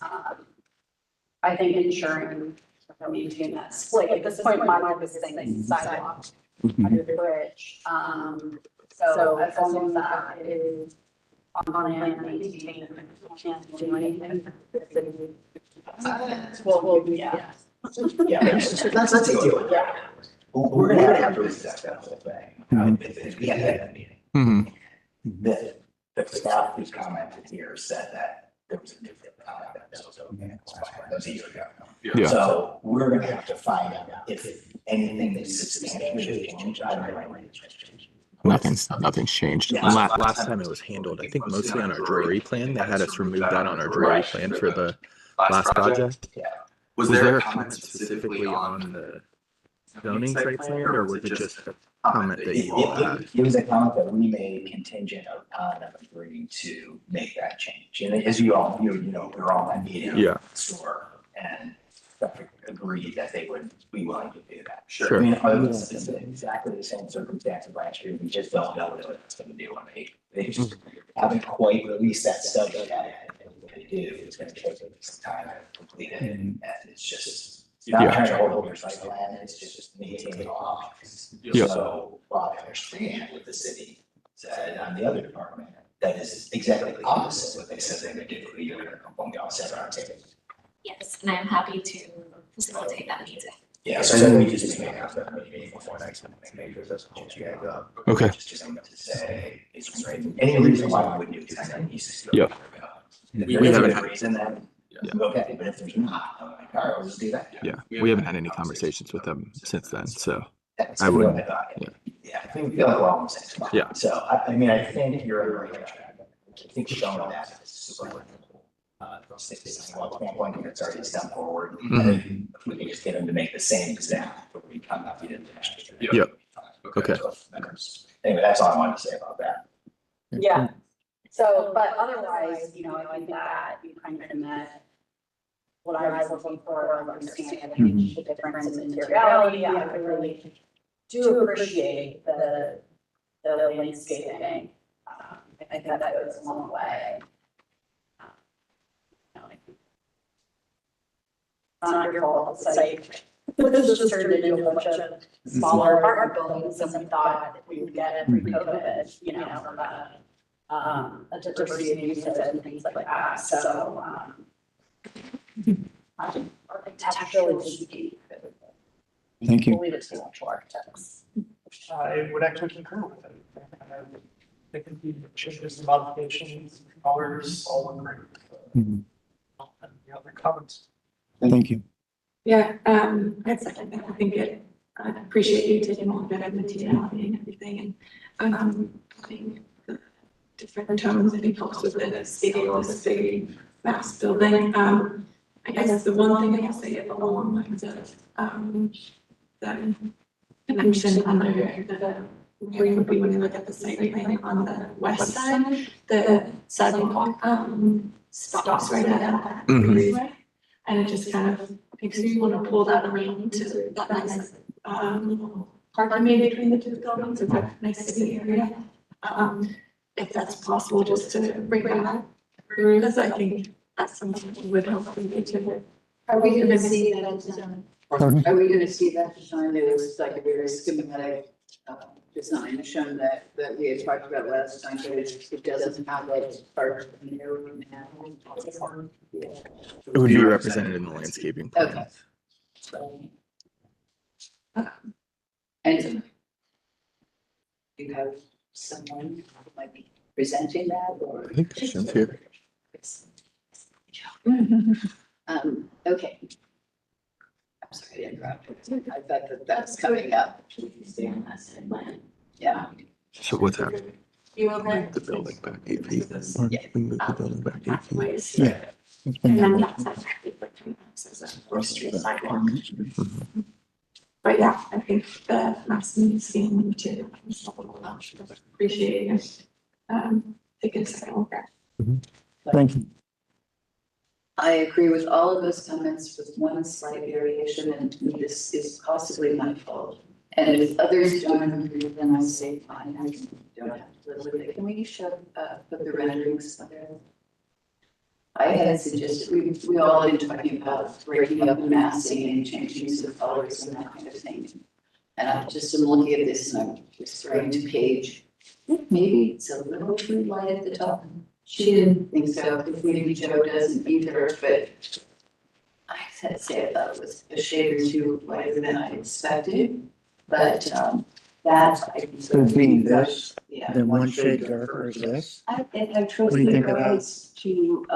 I think ensuring that we maintain that split, at this point, my biggest thing is sidewalk under the bridge. So as long as that is on and maintained, we can't do anything. Well, yeah. Yeah, let's do it. Yeah. We're gonna have to reset that whole thing. We had that meeting. Mm-hmm. The staff who's commented here said that there was a different comment. That was a year ago. Yeah. So we're gonna have to find out if anything is substantially changed. I don't know. Nothing's changed. Yeah. And last time it was handled, I think mostly on our jewelry plan. They had us remove that on our jewelry plan for the last project. Yeah. Was there a comment specifically on the zoning site plan, or was it just a comment that you all had? It was a comment that we made contingent upon them agreeing to make that change. And as you all, you know, we were all in that meeting. Yeah. Store and agreed that they would be willing to do that. Sure. I mean, it's exactly the same circumstances last year. We just don't know what it's going to do. They just haven't quite released that study yet. And what they do is going to take some time to complete it. And it's just, you're not trying to hold your site plan, it's just maintaining off. Yeah. So while I understand what the city said on the other department, that is exactly the opposite what they said they would do. You're going to come on, y'all set our table. Yes, and I'm happy to facilitate that meeting. Yeah, so then we just make up that meeting before next time, make sure that's what you guys up. Okay. Just to say, it's great. Any reason why we wouldn't do it, I needs to go. Yeah. We haven't had reason then, okay, but if there's not, I'm like, all right, we'll just do that. Yeah, we haven't had any conversations with them since then, so That's I would- what thought. yeah. Yeah, think. feel like we're all in the same spot. Yeah. So I mean, I think you're on the right track. I think showing that is super helpful. From 61 point, it's already a step forward. And then if we can just get them to make the same exact, but we come up with it. Yep. Okay. Anyway, that's all I wanted to say about that. Yeah, so, but otherwise, you know, I think that you kind of met what I was looking for, understanding the difference in materiality. I really do appreciate the landscaping. I think that goes a long way. You know, like, it's not your fault, it's like, this just turned into a bunch of smaller apartment buildings, and we thought that we would get it pre-COVID, you know, from a diversity of uses and things like that, so, architecturally speaking. Thank you. We'll leave it to the actual architects. I would actually concur with it. There could be changes, modifications, colors, all look great. Mhm. Any other comments? Thank you. Yeah, I'd second that. I think I appreciate you taking all that materiality and everything and, putting the different tones I think helps with the scale of this big mass building. I guess the one thing I will say along the lines of, that I mentioned under the, when we look at the site plan on the west side, the sidewalk, stops right at that breezeway. And it just kind of makes me want to pull that around to that nice, parking maybe between the two buildings, it's a nice city area. If that's possible, just to bring that through, because I think that's something that would help me to. Are we gonna see that design? Pardon? Are we gonna see that design? There was like a very schematic design shown that we had talked about last time, but it doesn't have like part of the narrowing now. It would be represented in the landscaping plan. Okay. So, and you have someone who might be presenting that or? I think Christian's here. Okay. I'm sorry to interrupt. I thought that that's coming up. Yeah. So what's happening? You will Move the building back 8 feet. Yeah. We move the building back 8 feet. Ways. Yeah. It's been And then that that's actually between us as a Grove Street sidewalk. way. But yeah, I think the maximum seeing material is a little much, but appreciating it. Take a second look at. Thank you. I agree with all of those comments with one slight variation, and this is possibly my fault. And if others don't agree, then I say, fine, I don't have to live with it. Can we put the renderings up there? I had suggested, we all have been talking about breaking up massing and changing some colors and that kind of thing. And I just am looking at this and I'm just turning to page. Maybe it's a little too light at the top. She didn't think so, because maybe Joe doesn't either, but I had to say I thought it was a shade or two lighter than I expected. But that I can. So being this, Yeah. then one shade darker is this. I trust What do you you think of that? guys to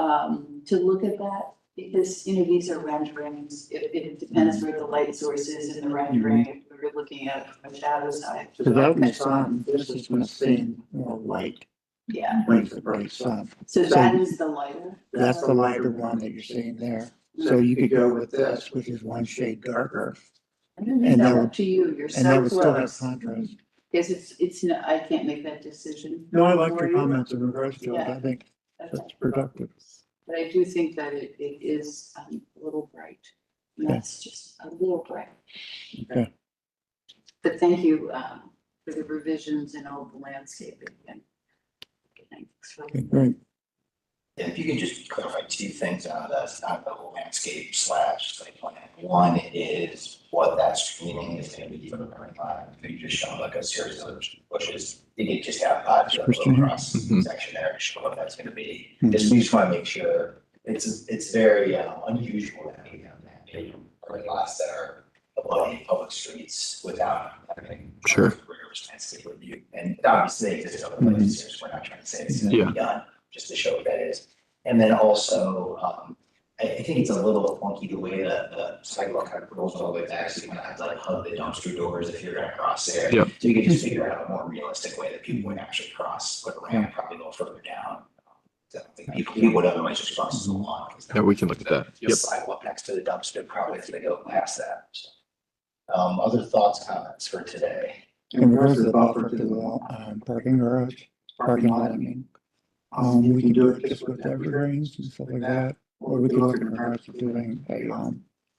look at that, because, you know, these are renderings. It depends where the light source is in the rendering. If we're looking at a shadow side. Because out in the sun, this is gonna seem more light, Yeah, like the bright sun. so that is the lighter. That's the lighter one that you're seeing there. So you could go with this, which is one shade darker, I'm gonna leave and that that up would- to you, you're and that so would still have close. contrast. Because it's, no, I can't make that decision. No, I like for your you. comments in regards to it. Yeah. I think Okay. that's productive. But I do think that it is a little bright. And Okay. that's just a little bright. Okay. But thank you for the revisions and all the landscaping and. Thanks. Okay, great. And if you could just clarify two things on the landscape slash site plan. One is what that screening is gonna be for the parking lot. You just show like a series of bushes. You could just have a Christian little here? cross section there to show what that's gonna be. Mhm. Just, we just wanna make sure, it's very unusual that we have that many parking lots that are above public streets without having. Sure. Rigorous landscape review. And obviously, there's other places, we're not trying to say it's gonna Yeah. be done, just to show what that is. And then also, I think it's a little funky the way that the sidewalk kind of rolls all the way back, so you kind of have to like hug the dumpster doors if you're gonna cross there. Yep. So you can just figure out a more realistic way that people would actually cross, put a ramp probably a little further down. So I think people would otherwise just cross the lawn. Yeah, we can look at that. The sidewalk next to the dumpster, probably if they go past that. So, other thoughts, comments for today? In regards to the buffer to the parking garage, parking lot, I mean. We can do it just with evergreens and stuff like that, or we could look in regards to doing a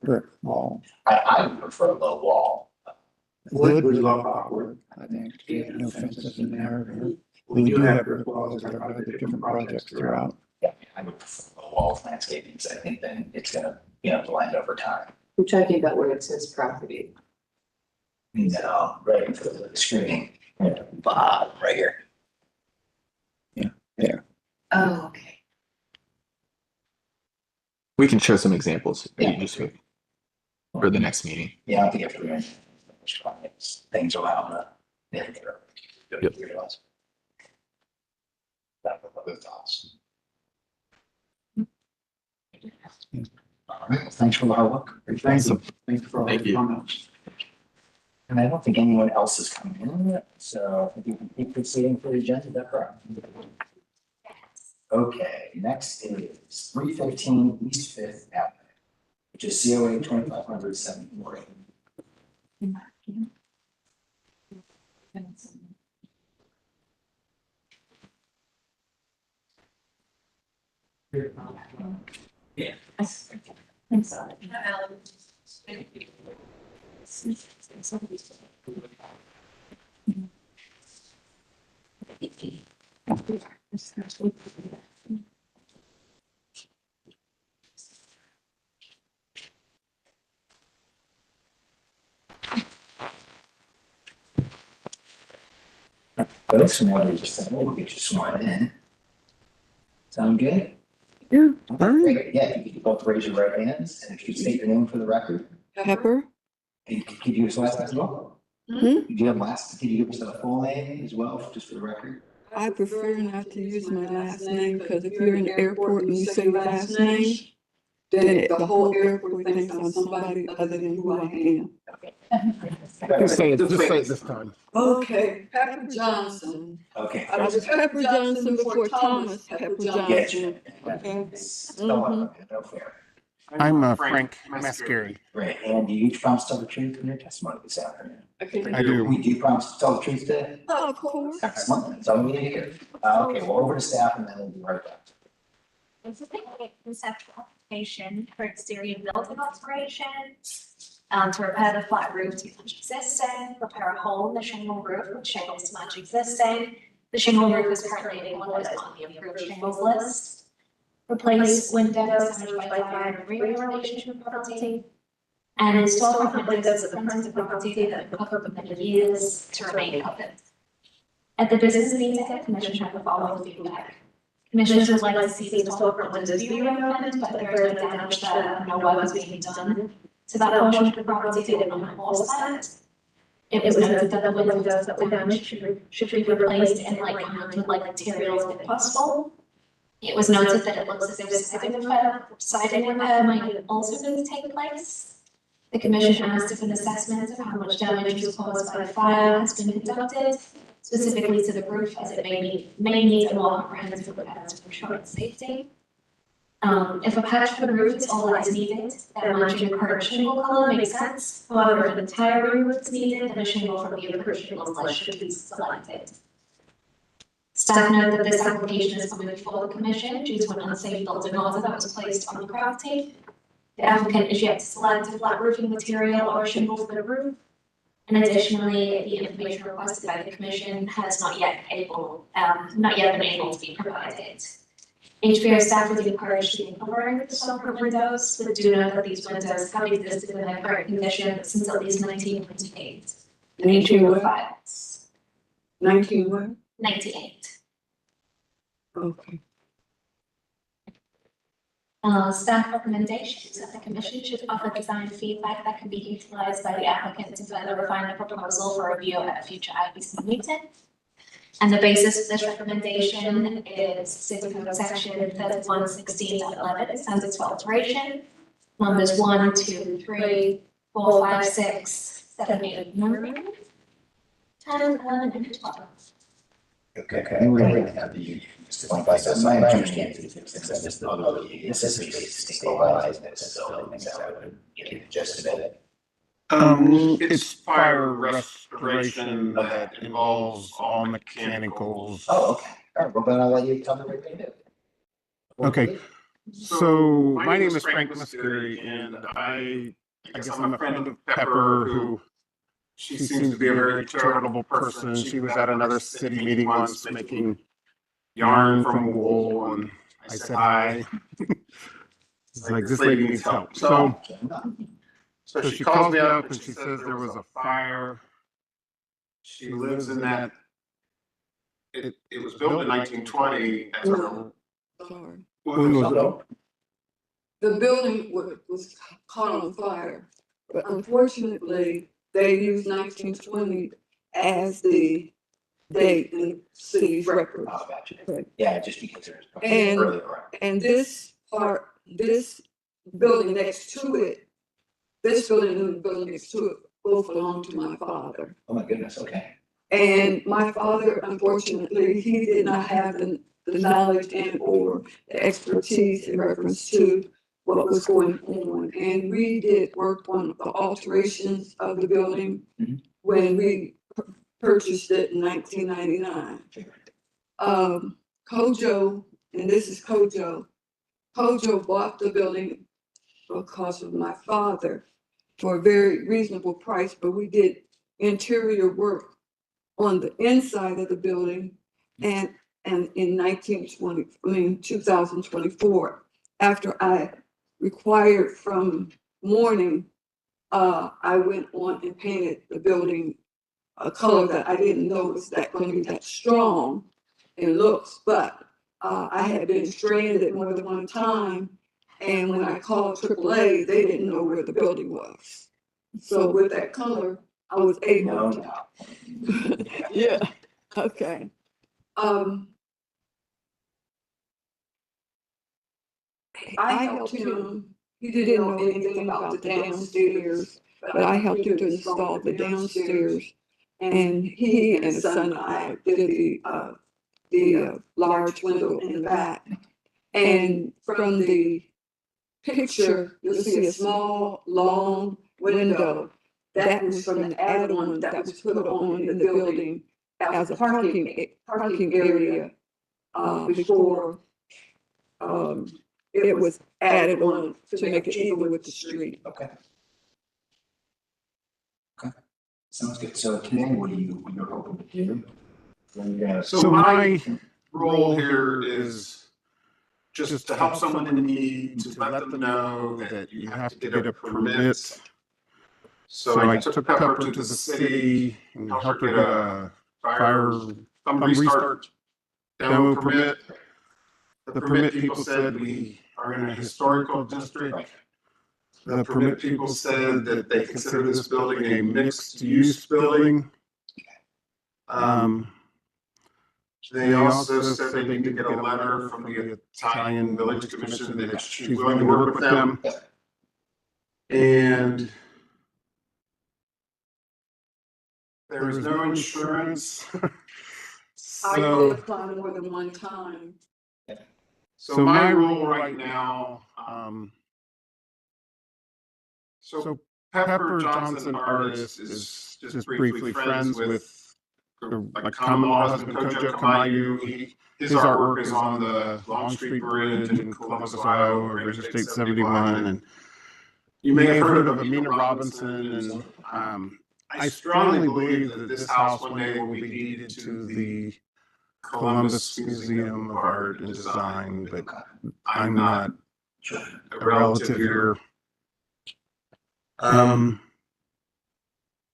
brick wall. I would prefer a low wall. Wood was a lot awkward, I think, to get no fences in there. We do have brick walls that are other different projects throughout. Yeah, I would prefer a wall of landscaping, because I think then it's gonna, blend over time. We're talking about where it says property. No, right, for the screening, Bob, right here. Oh, okay. We can show some examples Yeah. just for the next meeting. Yeah, I don't think you have to do things around the. Yep. That was other thoughts. All right, well, thanks for the hard work. Thank you. Thanks for all Thank your you. comments. And I don't think anyone else is coming in, so I think you can keep proceeding for the agenda, is that correct? Okay, next is 315 East Fifth Avenue, which is COA 2500 740. Yeah. I'm sorry. Folks, we'll get you sworn in. Sound good? Yeah, all right. Great. Yeah, you can both raise your right hands, and if you state your name for the record, Pepper? and could you use last name as well? Hmm? Did you have last, could you give us a full name as well, just for the record? I prefer not to use my last name because if you're in the airport and you say your last name, then the whole airport thinks I'm somebody other than who I am. Just say it this time. Okay, Pepper Johnson. Okay. I was Pepper Johnson before Thomas Pepper Get you. Johnson. No fair. I'm Frank Mascari. Great, and do you each promise to tell the truth in your testimony this afternoon? I do. We do promise to tell the truth today? Of course. Excellent, that's all we need to hear. Okay, well, over to staff and then we'll be right back. This is a conceptual application for exterior building alteration. To repair the flat roof to match existing, repair a hole in the shingle roof with shingles to match existing. The shingle roof is currently a one that is on the approved shingles list. Replace windows damaged by fire and renovation of the property. And install front windows at the front of the property that have been covered for many years to remain covered. At the business meeting, the commission had the following feedback. Commissioners would like to see the storefront windows be reopened, but there is damage there and no work is being done to that portion of the property that on the horse side. It was noted that the windows that were damaged should be replaced in like materials if possible. It was noted that it looks as if siding repair might also need to take place. The commission asked if an assessment of how much damage was caused by the fire has been conducted, specifically to the roof, as it may need a more comprehensive repair to ensure its safety. If a patch for the roof is all that is needed, then matching the current shingle color makes sense. However, if an entire roof is needed, then a shingle from the approved shingles list should be selected. Staff note that this application is coming before the commission due to an unsafe building order that was placed on the property. The applicant is yet to select a flat roofing material or a shingle for the roof. And additionally, the information requested by the commission has not yet been able to be provided. HPO staff would encourage the covering of the storefront windows, but do note that these windows have existed in their current condition since at least 1998. And HPO files. 19 what? 98. Okay. Staff recommendations that the commission should offer design feedback that can be utilized by the applicant to further refine the proposal for review at a future IBC meeting. And the basis of this recommendation is City Code Section 3116.11, since its alteration. Numbers 1, 2, 3, 4, 5, 6, 7, 8, 9, 10, 11, and 12. Okay, and we're gonna have the just one place, that's my understanding, except this other, this is basically stabilized, this building, so I would get the gist of it. It's fire restoration that involves all mechanicals. Oh, okay, all right, well, then I'll let you tell me what they do. Okay, so my name is Frank Muscuri, and I guess I'm a friend of Pepper, who she seems to be a very charitable person. She was at another city meeting once making yarn from wool, and I said hi. It's like, this lady needs help. So she calls me up and she says there was a fire. She lives in that. It was built in 1920. Sorry. When was it? The building was caught on fire, but unfortunately, they used 1920 as the date in the city's records. Oh, gotcha. Okay. Yeah, just because there's. And- earlier. And this building next to it, this building and the building next to it, both belong to my father. Oh, my goodness, okay. And my father, unfortunately, he did not have the knowledge and or the expertise in reference to what was going on. And we did work on the alterations of the building Mhm. when we purchased it in 1999. Kojo, and this is Kojo, Kojo bought the building because of my father for a very reasonable price, but we did interior work on the inside of the building and in 2024, after I required from Morning, I went on and painted the building a color that I didn't know was going to be that strong in looks, but I had been stranded more than one time, and when I called AAA, they didn't know where the building was. So with that color, I was able to. Yeah, okay. I helped him, he didn't know anything about the downstairs, but I helped him to install the downstairs. And he and his son and I did the large window in the back. And from the picture, you'll see a small, long window. That was from the add-on that was put on in the building as a parking area before it was added on to make it even with the street. Okay. Okay, sounds good. So today, what are you hoping to do? So my role here is just to help someone in need, to let them know that you have to get a permit. So I took Pepper to the city and helped her get a fire thumb restart demo permit. The permit people said we are in a historical district. The permit people said that they consider this building a mixed-use building. They also said they need to get a letter from the Italian Village Commission that she's willing to work with them. And there is no insurance. I did apply more than one time. So my role right now, so Pepper Johnson, artist, is just briefly friends with my common law husband, Kojo Kamayu. His artwork is on the Long Street Bridge in Columbus, Ohio, or Interstate 71. And you may have heard of Amina Robinson. And I strongly believe that this house one day will be deeded to the Columbus Museum of Art and Design, but I'm not a relative here.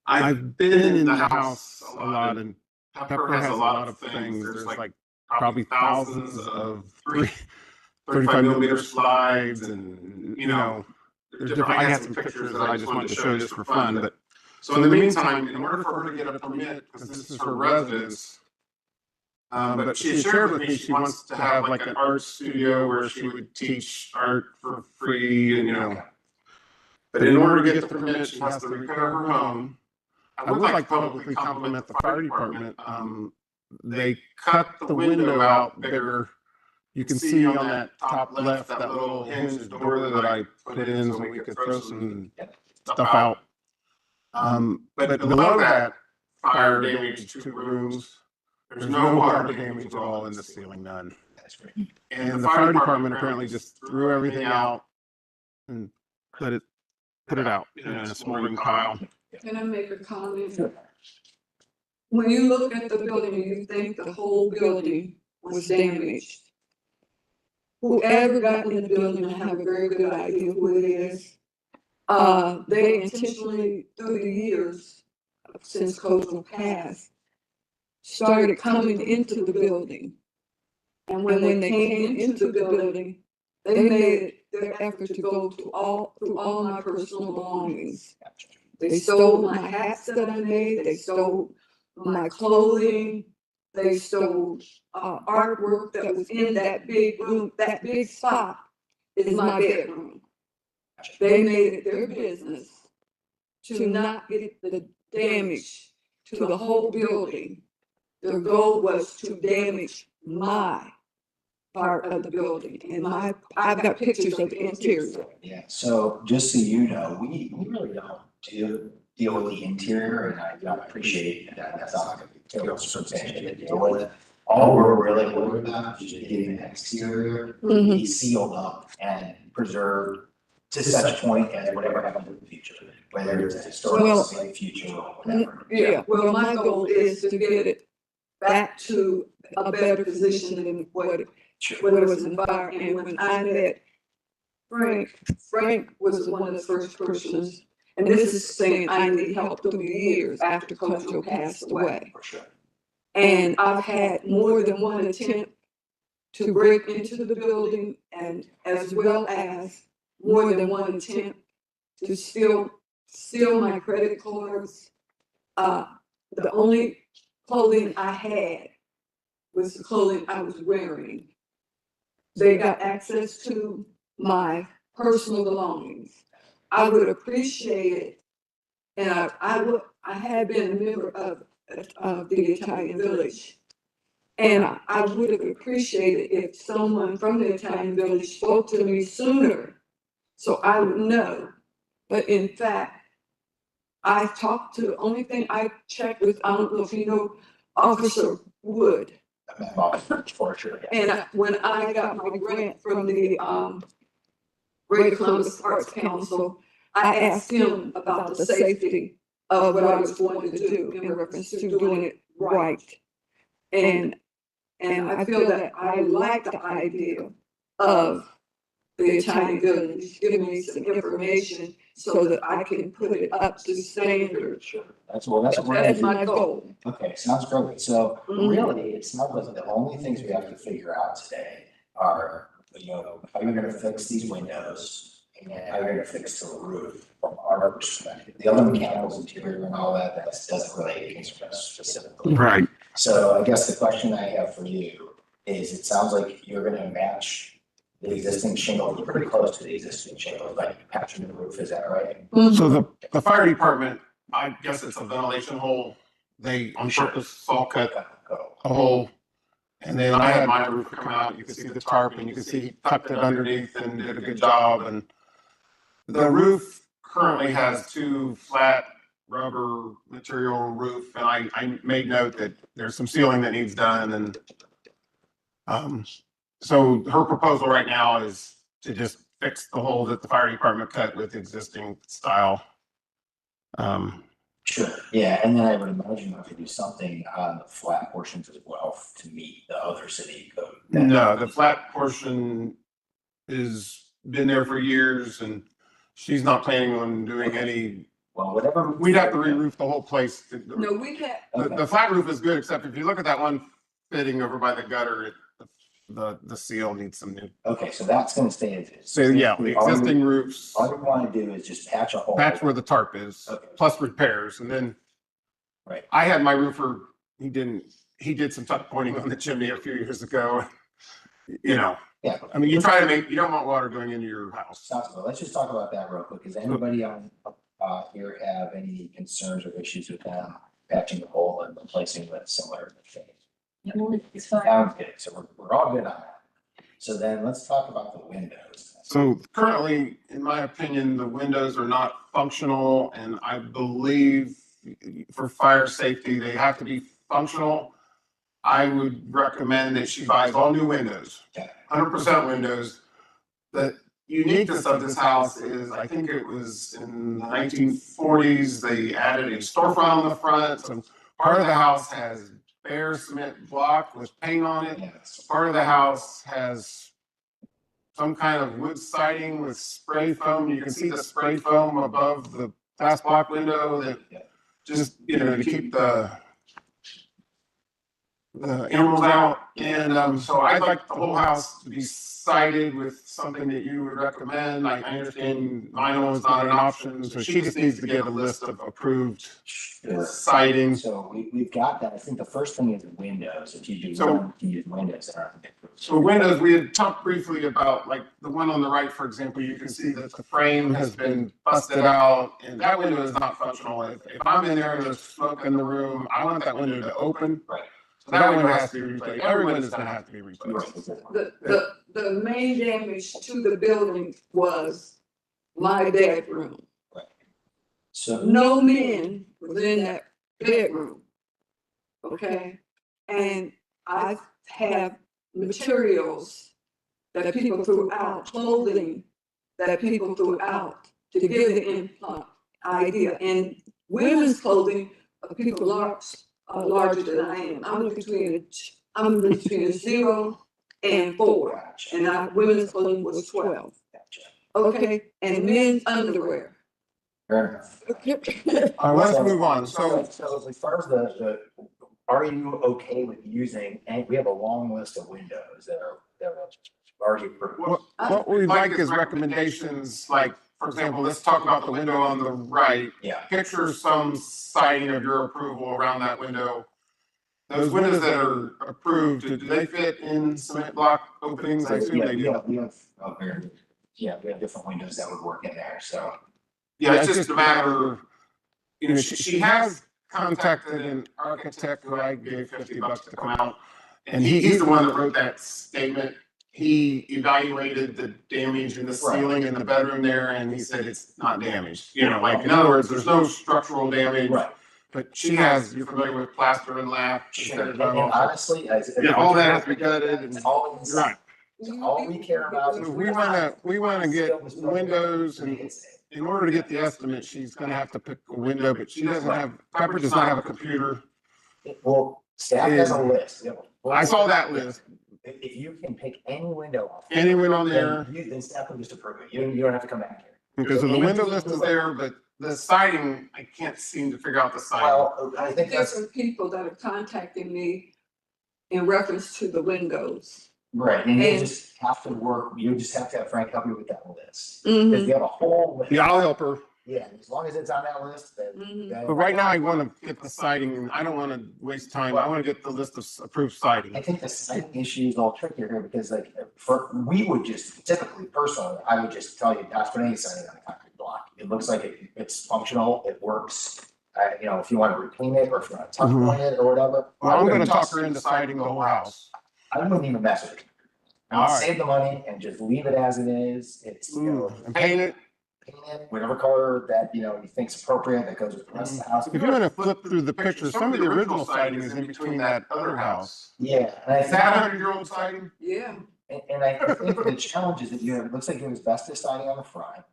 I've been in the house a lot, and Pepper has a lot of things. There's like probably thousands of 35mm slides, and there's different. I had some pictures that I just wanted to show just for fun. But so in the meantime, in order for her to get a permit, because this is her residence, But she had shared with me she wants to have like an art studio where she would teach art for free and, you know. But in order to get the permit, she has to repair her home. I would like to publicly compliment the fire department. They cut the window out bigger. You can see on that top left, that little hinged door that I put in so we could throw some stuff out. But below that, fire damaged 2 rooms. There's no water damage at all in the ceiling, none. That's great. And the fire department apparently just threw everything out and put it out in a smoldering pile. Can I make a comment? When you look at the building, you think the whole building was damaged. Whoever got in the building, I have a very good idea who it is. They intentionally, through the years, since coastal passed, started coming into the building. And when they came into the building, they made it their effort to go through all my personal belongings. They stole my hats that I made, they stole my clothing, they stole artwork that was in that big room. That big spot is my bedroom. They made it their business to not get the damage to the whole building. Their goal was to damage my part of the building, and I've got pictures of the interior. Yeah, so just so you know, we really don't deal with the interior, and I appreciate that. That's not like a terrible circumstance to deal with. All we're really worried about is just getting the exterior be sealed up and preserved to such point as whatever happens in the future, whether it's a historical site future or whatever. Yeah, well, my goal is to get it back to a better position than what it was in fire. And when I met Frank was one of the first persons, and this is saying I need help through the years after Coach Joe passed away. For sure. And I've had more than one attempt to break into the building, and as well as more than one attempt to steal my credit cards. The only clothing I had was the clothing I was wearing. They got access to my personal belongings. I would appreciate it, and I had been a member of the Italian Village, and I would have appreciated if someone from the Italian Village spoke to me sooner, so I would know. But in fact, I talked to, the only thing I checked with, I don't know if you know, Officer Wood. For sure. And when I got my grant from the Greater Columbus Arts Council, I asked him about the safety of what I was going to do in reference to doing it right. And I feel that I like the idea of the Italian Village giving me some information so that I can put it up to standard. That's what we're gonna do. my goal. Okay, sounds great. So really, it sounds like the only things we have to figure out today are, how you're gonna fix these windows and how you're gonna fix the roof from our perspective. The other mechanicals, interior and all that doesn't really concern us specifically. Right. So I guess the question I have for you is, it sounds like you're gonna match the existing shingles, pretty close to the existing shingles, like patching the roof, is that right? So the fire department, I guess it's a ventilation hole. They on purpose saw cut a hole. And then I had my roof come out, you could see the tarp and you could see he tucked it underneath and did a good job. And the roof currently has 2 flat rubber material roof. And I made note that there's some sealing that needs done. And so her proposal right now is to just fix the hole that the fire department cut with existing style. Sure, yeah, and then I would imagine we could do something on the flat portions as well to meet the other city code. No, the flat portion is been there for years and she's not planning on doing any. Well, whatever. We'd have to re-roof the whole place. No, we can't. The flat roof is good, except if you look at that one fitting over by the gutter, the seal needs some new. Okay, so that's gonna stay as is. So yeah, the existing roofs. All we want to do is just patch a hole. Patch where the tarp is, Okay. plus repairs, and then. Right. I had my roofer, he he did some tuck pointing on the chimney a few years ago. You know, Yeah. I mean, you don't want water going into your house. Sounds good. Let's just talk about that real quick. Does anybody on, here have any concerns or issues with them patching the hole and replacing with similar things? It's fine. Sounds good. So we're all good on that. So then let's talk about the windows. So currently, in my opinion, the windows are not functional, and I believe for fire safety, they have to be functional. I would recommend that she buys all new windows, 100% windows. The uniqueness of this house is, I think it was in the 1940s, they added a storefront on the front. So part of the house has bare cement block with paint on it. Part of the house has some kind of wood siding with spray foam. You can see the spray foam above the glass block window that just, to keep the animals out. And so I'd like the whole house to be sided with something that you would recommend. I understand vinyl is not an option, so she just needs to get a list of approved siding. So we've got that. I think the first thing is windows. If you do, So- you use windows that are. So windows, we had talked briefly about, like the one on the right, for example, you can see that the frame has been busted out and that window is not functional. If I'm in there and there's smoke in the room, I want that window to open. Right. So that window has to be replaced. Every window's gonna have to be replaced. The main damage to the building was my bedroom. So No men was in that bedroom. Okay, and I have materials that people threw out, clothing that people threw out to give the implant idea. And women's clothing of people larger than I am. I'm between a 0 and 4, and women's clothing was 12. Okay, and men's underwear. Fair enough. All right, let's move on. So as far as are you okay with using, and we have a long list of windows that are already approved. What we'd like is recommendations, like, for example, let's talk about the window on the right. Yeah. Picture some siding of your approval around that window. Those windows that are approved, do they fit in cement block openings? I assume they do. We have different windows that would work in there, so. Yeah, it's just a matter, she has contacted an architect who I gave $50 to come out. And he's the one that wrote that statement. He evaluated the damage in the ceiling in the bedroom there, and he said it's not damaged. Like, in other words, there's no structural damage. Right. But she has, you're familiar with plaster and lap. Sure. And honestly, all that has to be gutted. And all right. All we care about is. So we wanna get windows, and in order to get the estimate, she's gonna have to pick a window, but she doesn't have, Pepper does not have a computer. Well, staff has a list. I saw that list. If you can pick any window off. Any window on there. Then staff will just approve it. You don't have to come back here. Okay, so the window list is there, but the siding, I can't seem to figure out the siding. Well, I think that's. Different people that are contacting me in reference to the windows. Right, and you just have to work, you just have to have Frank help you with that list. Mhm. Because you have a whole list. Yeah, I'll help her. Yeah, as long as it's on that list, then. Mhm. But right now, I want to get the siding, and I don't want to waste time. I want to get the list of approved siding. I think the siding issue is a little trickier here because we would just typically, personally, I would just tell you, not put any siding on the concrete block. It looks like it's functional, it works. If you want to reclean it or if you want to tuck point it or whatever. Well, I'm going to talk her into siding the whole house. I wouldn't even mess with it. I'll save the money and just leave it as it is. It's, And paint it. paint it, whatever color that, you think's appropriate, that goes with the rest of the house. If you want to flip through the pictures, some of the original siding is in between that other house. Yeah. And I Is think that 100-year-old siding? Yeah. And I think the challenge is that it looks like you have asbestos siding on the front.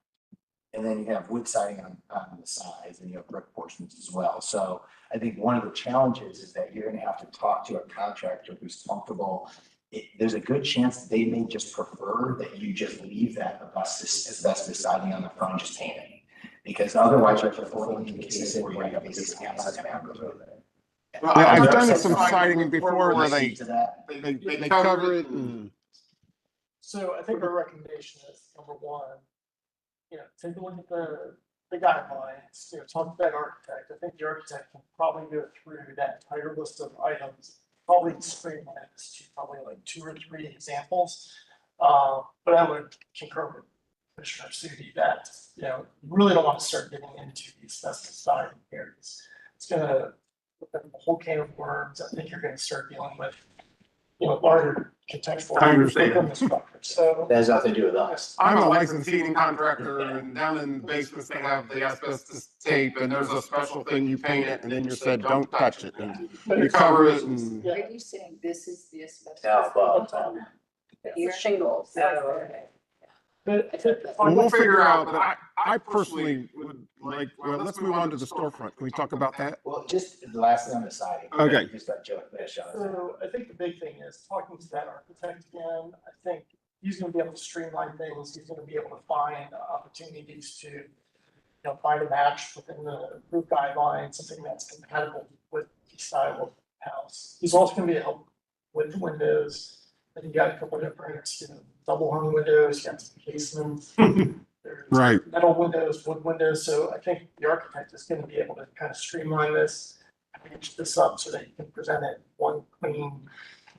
And then you have wood siding on the sides, and you have brick portions as well. So I think one of the challenges is that you're gonna have to talk to a contractor who's comfortable. There's a good chance that they may just prefer that you just leave that asbestos siding on the front and just paint it. Because otherwise you're fully cases where you have these gaps. Well, I've done some siding before where they cover it and. So I think our recommendation is, number one, take a look at the guidelines, talk to that architect. I think the architect can probably go through that entire list of items probably streamline this to probably like 2 or 3 examples. But I would concur with Commissioner Sudi that, you know, you really don't want to start getting into the asbestos side areas. It's gonna open a whole can of worms. I think you're gonna start dealing with, you know, larger contextual. I understand. within the structure. So That has nothing to do with us. I'm a licensed heating contractor, and down in the basements, they have the asbestos tape, and there's a special thing, you paint it, and then you're said, don't touch it, and you cover it, and. Yeah. Are you saying this is the asbestos? No, but, Here? Shingles. But We'll figure out, but I personally would like, well, let's move on to the storefront. Can we talk about that? well, just the last thing on the siding. Okay. Just let Joe finish on it. So I think the big thing is talking to that architect again. I think he's gonna be able to streamline things. He's gonna be able to find opportunities to, you know, find a match within the group guidelines, something that's compatible with the style of house. He's also gonna be able to help with the windows. And you got a couple of different, you know, double hung windows, you got some casements. There's Right. metal windows, wood windows. So I think the architect is gonna be able to kind of streamline this, package this up so that you can present it one clean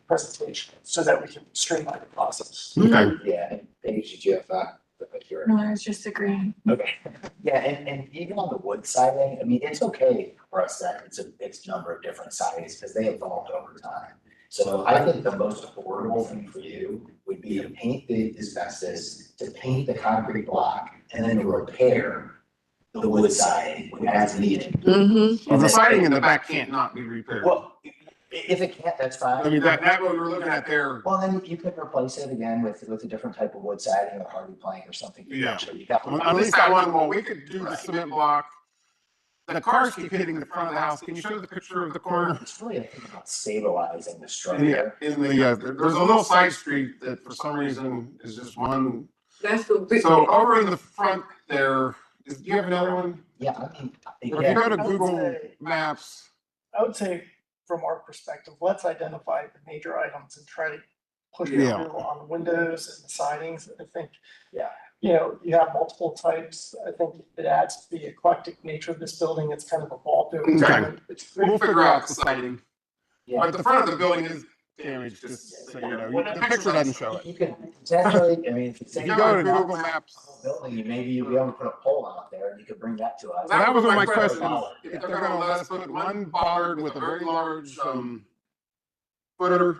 presentation so that we can streamline the process. Okay. Yeah, and Paige, did you have No, I was just agreeing. Okay, yeah, and even on the wood siding, I mean, it's okay for us that it's a number of different sidings because they evolved over time. So I think the most affordable thing for you would be to paint the asbestos, to paint the concrete block, and then to repair the wood siding as needed. Mm-hmm. Well, the siding in the back can't not be repaired. Well, if it can't, that's fine. I mean, that what we were looking at there. Well, then you could replace it again with a different type of wood siding, a hardy plank or something. Yeah. You got- At least that one, well, we could do the cement block. The cars keep hitting the front of the house. Can you show the picture of the corner? It's really, I think, about stabilizing the structure. There's a little side street that for some reason is just one. That's the big. So over in the front there, do you have another one? Yeah, I mean, If you again, go to I would Google say- Maps, I would say from our perspective, let's identify the major items and try to push it Yeah. through on the windows and the sidings. I think, yeah, you know, you have multiple types. I think it adds to the eclectic nature of this building. It's kind of evolved over Okay. time. It's we'll figure out the siding. yeah. But the front of the building is damaged, just so you know. The picture doesn't show it. You can potentially, I mean, if If you go to Google Maps, building, maybe you'll be able to put a pole out there and you could bring that to us. that was my question, if they're gonna let us put one bollard with a very large, footer,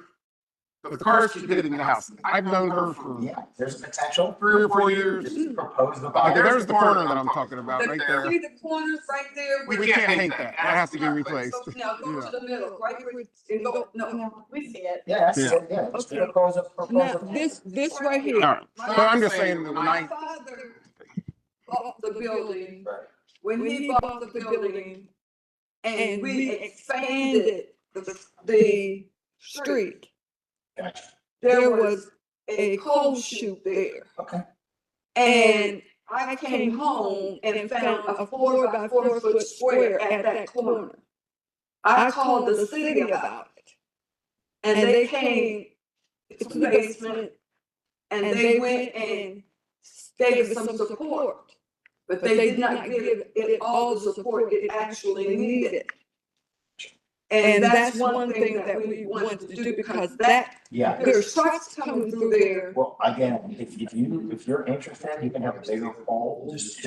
but the cars keep hitting the house. I've known her for Yeah, there's potential. 3 or 4 years. Just propose the. Okay, there's the corner that I'm talking about, right there. See the corners right there? We can't paint that. That has to be replaced. So now go to the middle, right where, and go, no, We see it. Yeah, that's Yeah. it, yeah. Just Okay. propose a. now, this right All here. right, but I'm just saying that when My I, father bought the building, Right. when he bought the building, and we expanded the street, Gotcha. there was a coal chute there. Okay. And I came home and found a 4 by 4 foot square at that corner. I called the city about it. And they came to the basement and they went and gave us some support. But they did not give it all the support it actually needed. And that's one thing that we wanted to do because Yeah. there's trucks coming through there. Well, again, if you're interested, you can have a bigger poll, just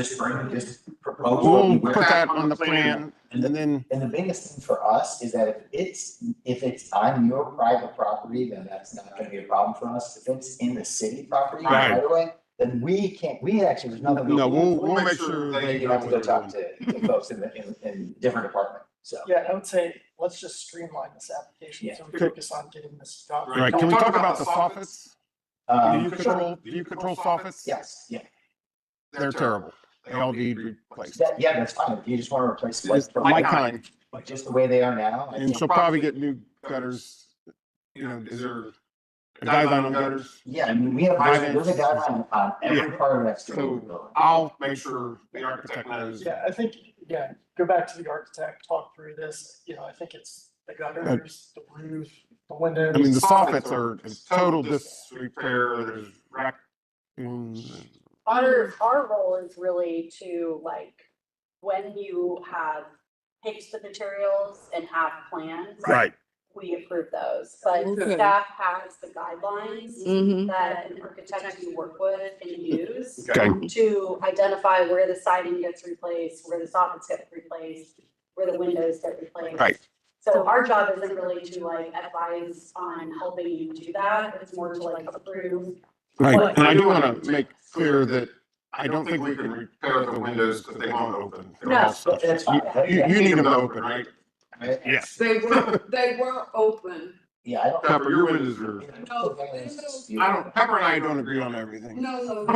propose. what you we'll wish. put that on the plan, and then, And the biggest thing for us is that if it's on your private property, then that's not gonna be a problem for us. If it's in the city property Right. right away, then we actually, there's nothing. we no, can do. we'll make sure Then they you know have to go what talk they're to folks in different department, so. Yeah, I would say, let's just streamline this application Yeah. so we focus on getting this done. doing. Right, can we talk about the soffits? Do Um, you control soffits? yes, yeah, They're terrible. They all need replaced. yeah, that's fine. If you just wanna replace Just my kind. like just the way they are now. I And think- she'll probably get new gutters. You know, is there a guideline on gutters? Yeah, I mean, there's a guideline on every part of that street. So I'll make sure the architect knows. Yeah, I think, again, go back to the architect, talk through this. You know, I think it's the gutters, the roof, the windows. I mean, the soffits are in total disrepair. There's raccoons. Our role is really to like, when you have picked the materials and have plans. Right. we approve those, but Okay. staff has the guidelines Mm-hmm. that an architect you work with can use Okay. to identify where the siding gets replaced, where the soffits get replaced, where the windows get replaced. Right. So our job isn't really to like advise on helping you do that, it's more to like approve. Right, what and I do you want to make clear that I don't think we can repair the windows because they won't open. They're No, all stuck. that's fine. You need them to open, right? Yes. They were open. Yeah, I don't. Pepper, your windows are, No, Pepper and I don't agree on everything. No.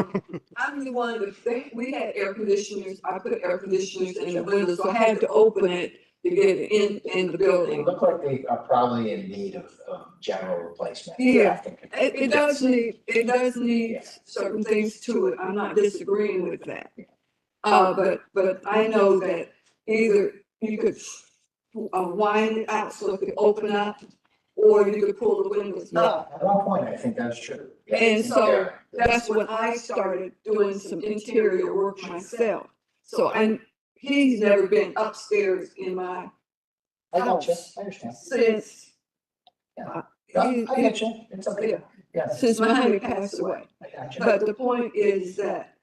I'm the one we had air conditioners. I put air conditioners in the windows, so I had to open it to get it in the They building. look like they are probably in need of general replacement. Yeah. I think. It does need certain things to it. I'm not disagreeing with that. But I know that either you could wind it out so it could open up, or you could pull the windows up. At one point, I think that's true. Yeah, And it's so there. that's when I started doing some interior work myself. So he's never been upstairs in my I got you, house I understand. since. Yeah. he- I he- get you, it's okay. Yeah, Yeah. since my honey passed away. I got you. But the point is that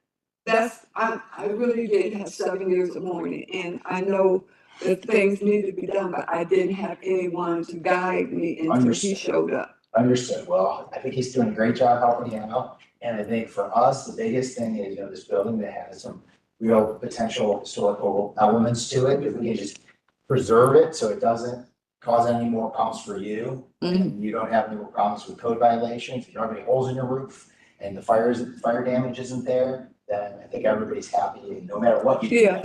I really did have 7 years of mourning, and I know that things need to be done, but I didn't have anyone to guide me until he Understood. showed up. Understood. Well, I think he's doing a great job helping you out. And I think for us, the biggest thing is, this building that has some real potential historical elements to it, if we can just preserve it so it doesn't cause any more problems for you. And you don't have any more problems with code violations, you don't have any holes in your roof, and the fire damage isn't there, then I think everybody's happy, no matter what you do. Yeah,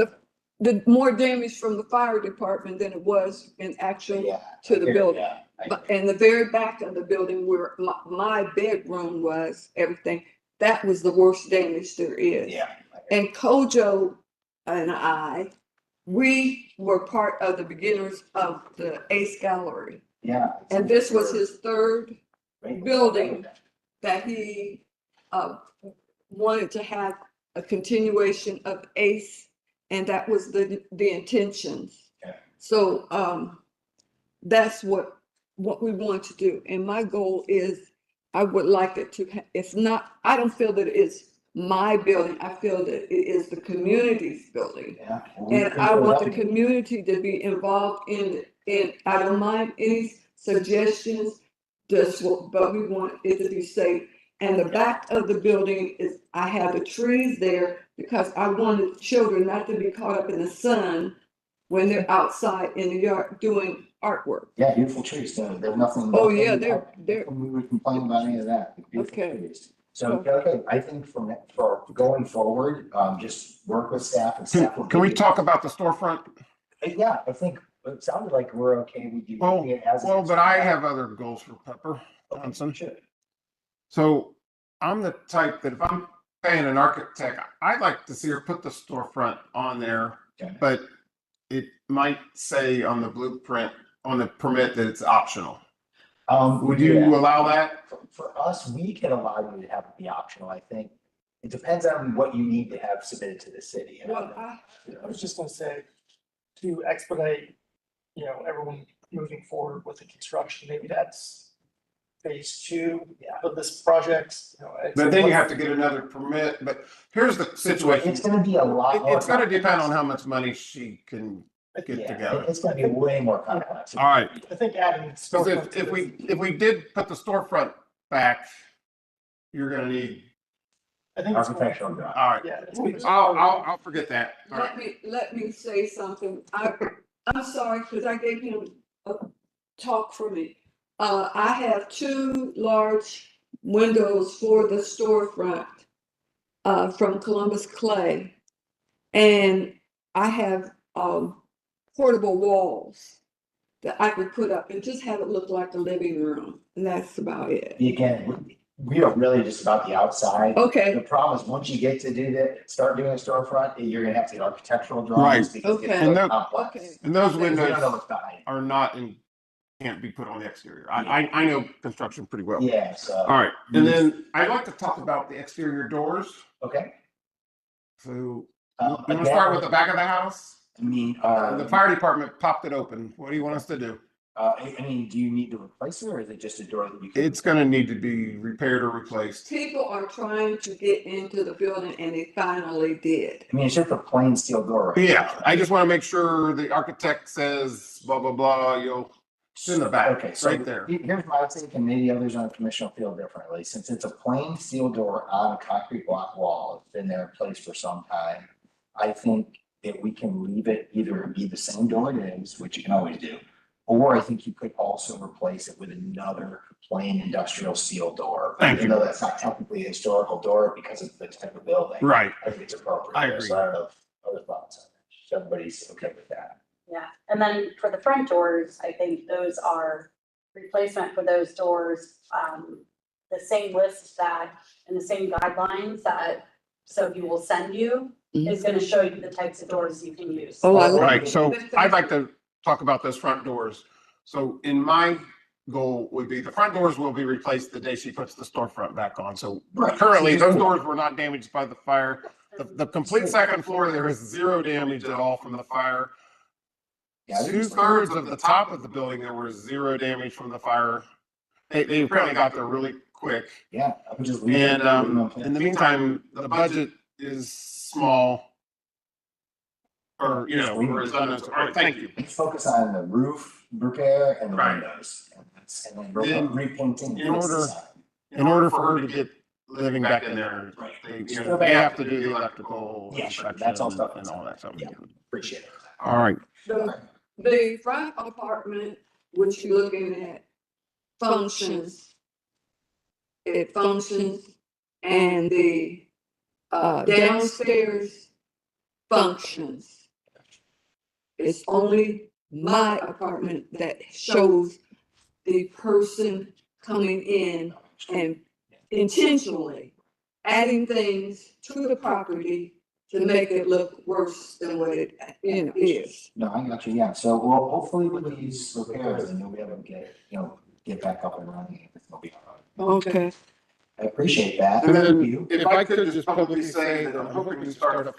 the more damage from the fire department than it was in actual Yeah, to I the hear building. ya. But in the very back of the building where my bedroom was, everything, that was the worst damage there is. Yeah. And Kojo and we were part of the beginners of the Ace Gallery. Yeah. And this was his third building that he wanted to have a continuation of Ace, and that was the intentions. Okay. So that's what we want to do. And my goal is I would like it to, it's not, I don't feel that it's my building. I feel that it is the community's building. Yeah. And I want the community to be involved in, I don't mind any suggestions, but we want it to be safe. And the back of the building is, I have the trees there because I wanted children not to be caught up in the sun when they're outside in the yard doing artwork. Yeah, beautiful trees, there's nothing. Oh, yeah, nothing- they're, We would complain about any of that. Beautiful Okay. trees. So, okay, I think for going forward, just work with staff and staff. will Can we give you- talk about the storefront? Yeah, I think it sounded like we're okay with you. Well, leaving it as well, is. but I have other goals for Pepper Johnson. Sure. So I'm the type that if I'm paying an architect, I'd like to see her put the storefront on there, Okay. but it might say on the blueprint, on the permit that it's optional. Would you yeah. allow that? For us, we can allow you to have it be optional, I think. It depends on what you need to have submitted to the city. well, I was just gonna say, to expedite, everyone moving forward with the construction, maybe that's phase 2 of this project, But then you have to get another permit, but here's the situation. It's gonna be a lot more. It's gonna depend on how much money she can get Yeah, together. it's gonna be way more complex. All right, I think adding. because storefront to if we did put the storefront back, you're gonna need, I think it's. Architectural drawing. all right, Yeah. it's- I'll forget that. All right. let me say something. I'm sorry, because I gave him a talk for me. I have 2 large windows for the storefront from Columbus Clay. And I have portable walls that I could put up and just have it look like a living room. And that's about it. Again, we are really just about the outside. Okay. The problem is, once you get to do that, start doing a storefront, you're gonna have to get architectural drawings. Right. Because it's Okay. really And complex. Okay. And those We don't know windows what's behind. are not in, can't be put on the exterior. I know construction pretty well. Yeah, so. All right, and then I'd like to talk about the exterior doors. Okay. So you Um, want to start with the back of the house? I mean, The fire department popped it open. What do you want us to do? I mean, do you need to replace it or is it just a door that you can? It's gonna need to be repaired or replaced. People are trying to get into the building and they finally did. I mean, it's just a plain steel door. Right? Yeah, I just want to make sure the architect says blah, blah, blah, it's in the back, Okay, so right there. here's my take, and maybe others on the commission will feel differently. Since it's a plain steel door on a concrete block wall, it's been there in place for some time. I think that we can leave it either be the same door it is, which you can always do, or I think you could also replace it with another plain industrial steel door. Thank Even you. though that's not technically a historical door because of the type of building. Right. I think it's appropriate. I agree. So I don't know if other thoughts on it. So everybody's okay with that. Yeah, and then for the front doors, I think those are replacement for those doors, the same list that, and the same guidelines that Sophie will send you is gonna show you the types of doors you can use. Oh, I like Right, so I'd like to talk about those front doors. So in my goal would be the front doors will be replaced the day she puts the storefront back on. So Right. currently, those doors were not damaged by the fire. The complete second floor, there is zero damage at all from the fire. Yeah, 2/3 of the top of the building, there was zero damage from the fire. They apparently got there really quick. Yeah, I would just. And in the meantime, the budget is small. Or, or is unnecessary. All right, thank you. Let's focus on the roof repair and the Right. windows. And then repainting. In order for her to get living back in there, they have to do the electrical. Yeah, sure, that's all stuff. And all that stuff. Yeah, appreciate it. All right. The front apartment, which you're looking at, functions. It functions, and the downstairs functions. It's only my apartment that shows the person coming in and intentionally adding things to the property to make it look worse than what it, is. No, I got you, yeah. So, well, hopefully with these repairs, and you'll be able to get back up and running. It'll be all right. Okay. I appreciate that. And Thank then you. if I could just publicly say that I'm hoping to start a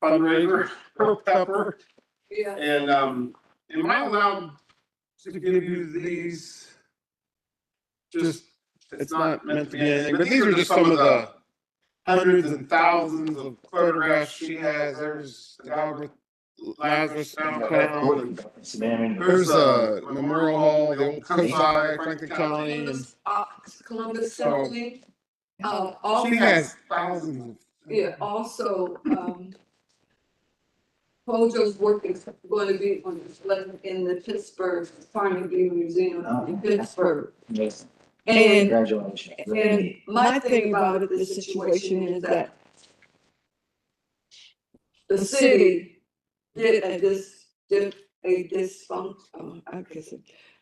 fundraiser for Pepper. Yeah. And am I allowed to give you these? Just, it's not meant to be anything, but these are just some of the hundreds and thousands of photographs she has. There's the guy with Lazarus found. There's a Memorial Hall, the old COSI, Franklin County, and Columbus So- Symphony. she has thousands of. Yeah, also, Hojo's work is going to be on in the Pittsburgh Carnegie Museum in Pittsburgh. Yes. And, Congratulations. and my thing about it, this situation is that the city did a dysfunction, I guess,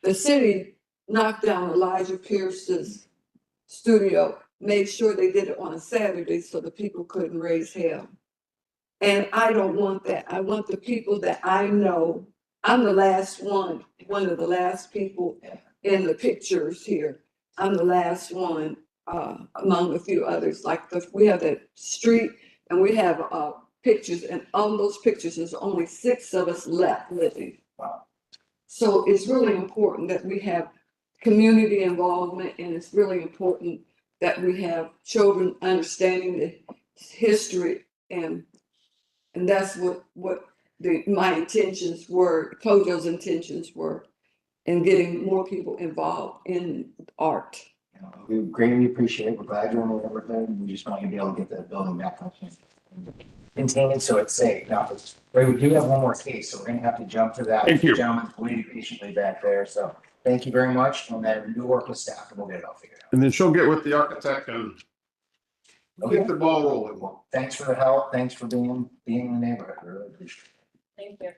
the city knocked down Elijah Pierce's studio, made sure they did it on a Saturday so the people couldn't raise hell. And I don't want that. I want the people that I know. I'm the last one of the last people in the pictures here. I'm the last one among a few others. Like we have that street and we have pictures, and on those pictures, there's only 6 of us left living. Wow. So it's really important that we have community involvement, and it's really important that we have children understanding the history, and that's what my intentions were, Kojo's intentions were, in getting more people involved in art. We greatly appreciate it. We're glad you're in everything. We just want you to be able to get the building back up and contained so it's safe. Now, we do have one more case, so we're gonna have to jump to that. Thank you. Gentleman's waiting patiently back there, so thank you very much, and then you work with staff and we'll get it all figured out. And then she'll get with the architect and get the ball rolling. Well, thanks for the help. Thanks for being in the neighborhood. We really appreciate it. Thank you.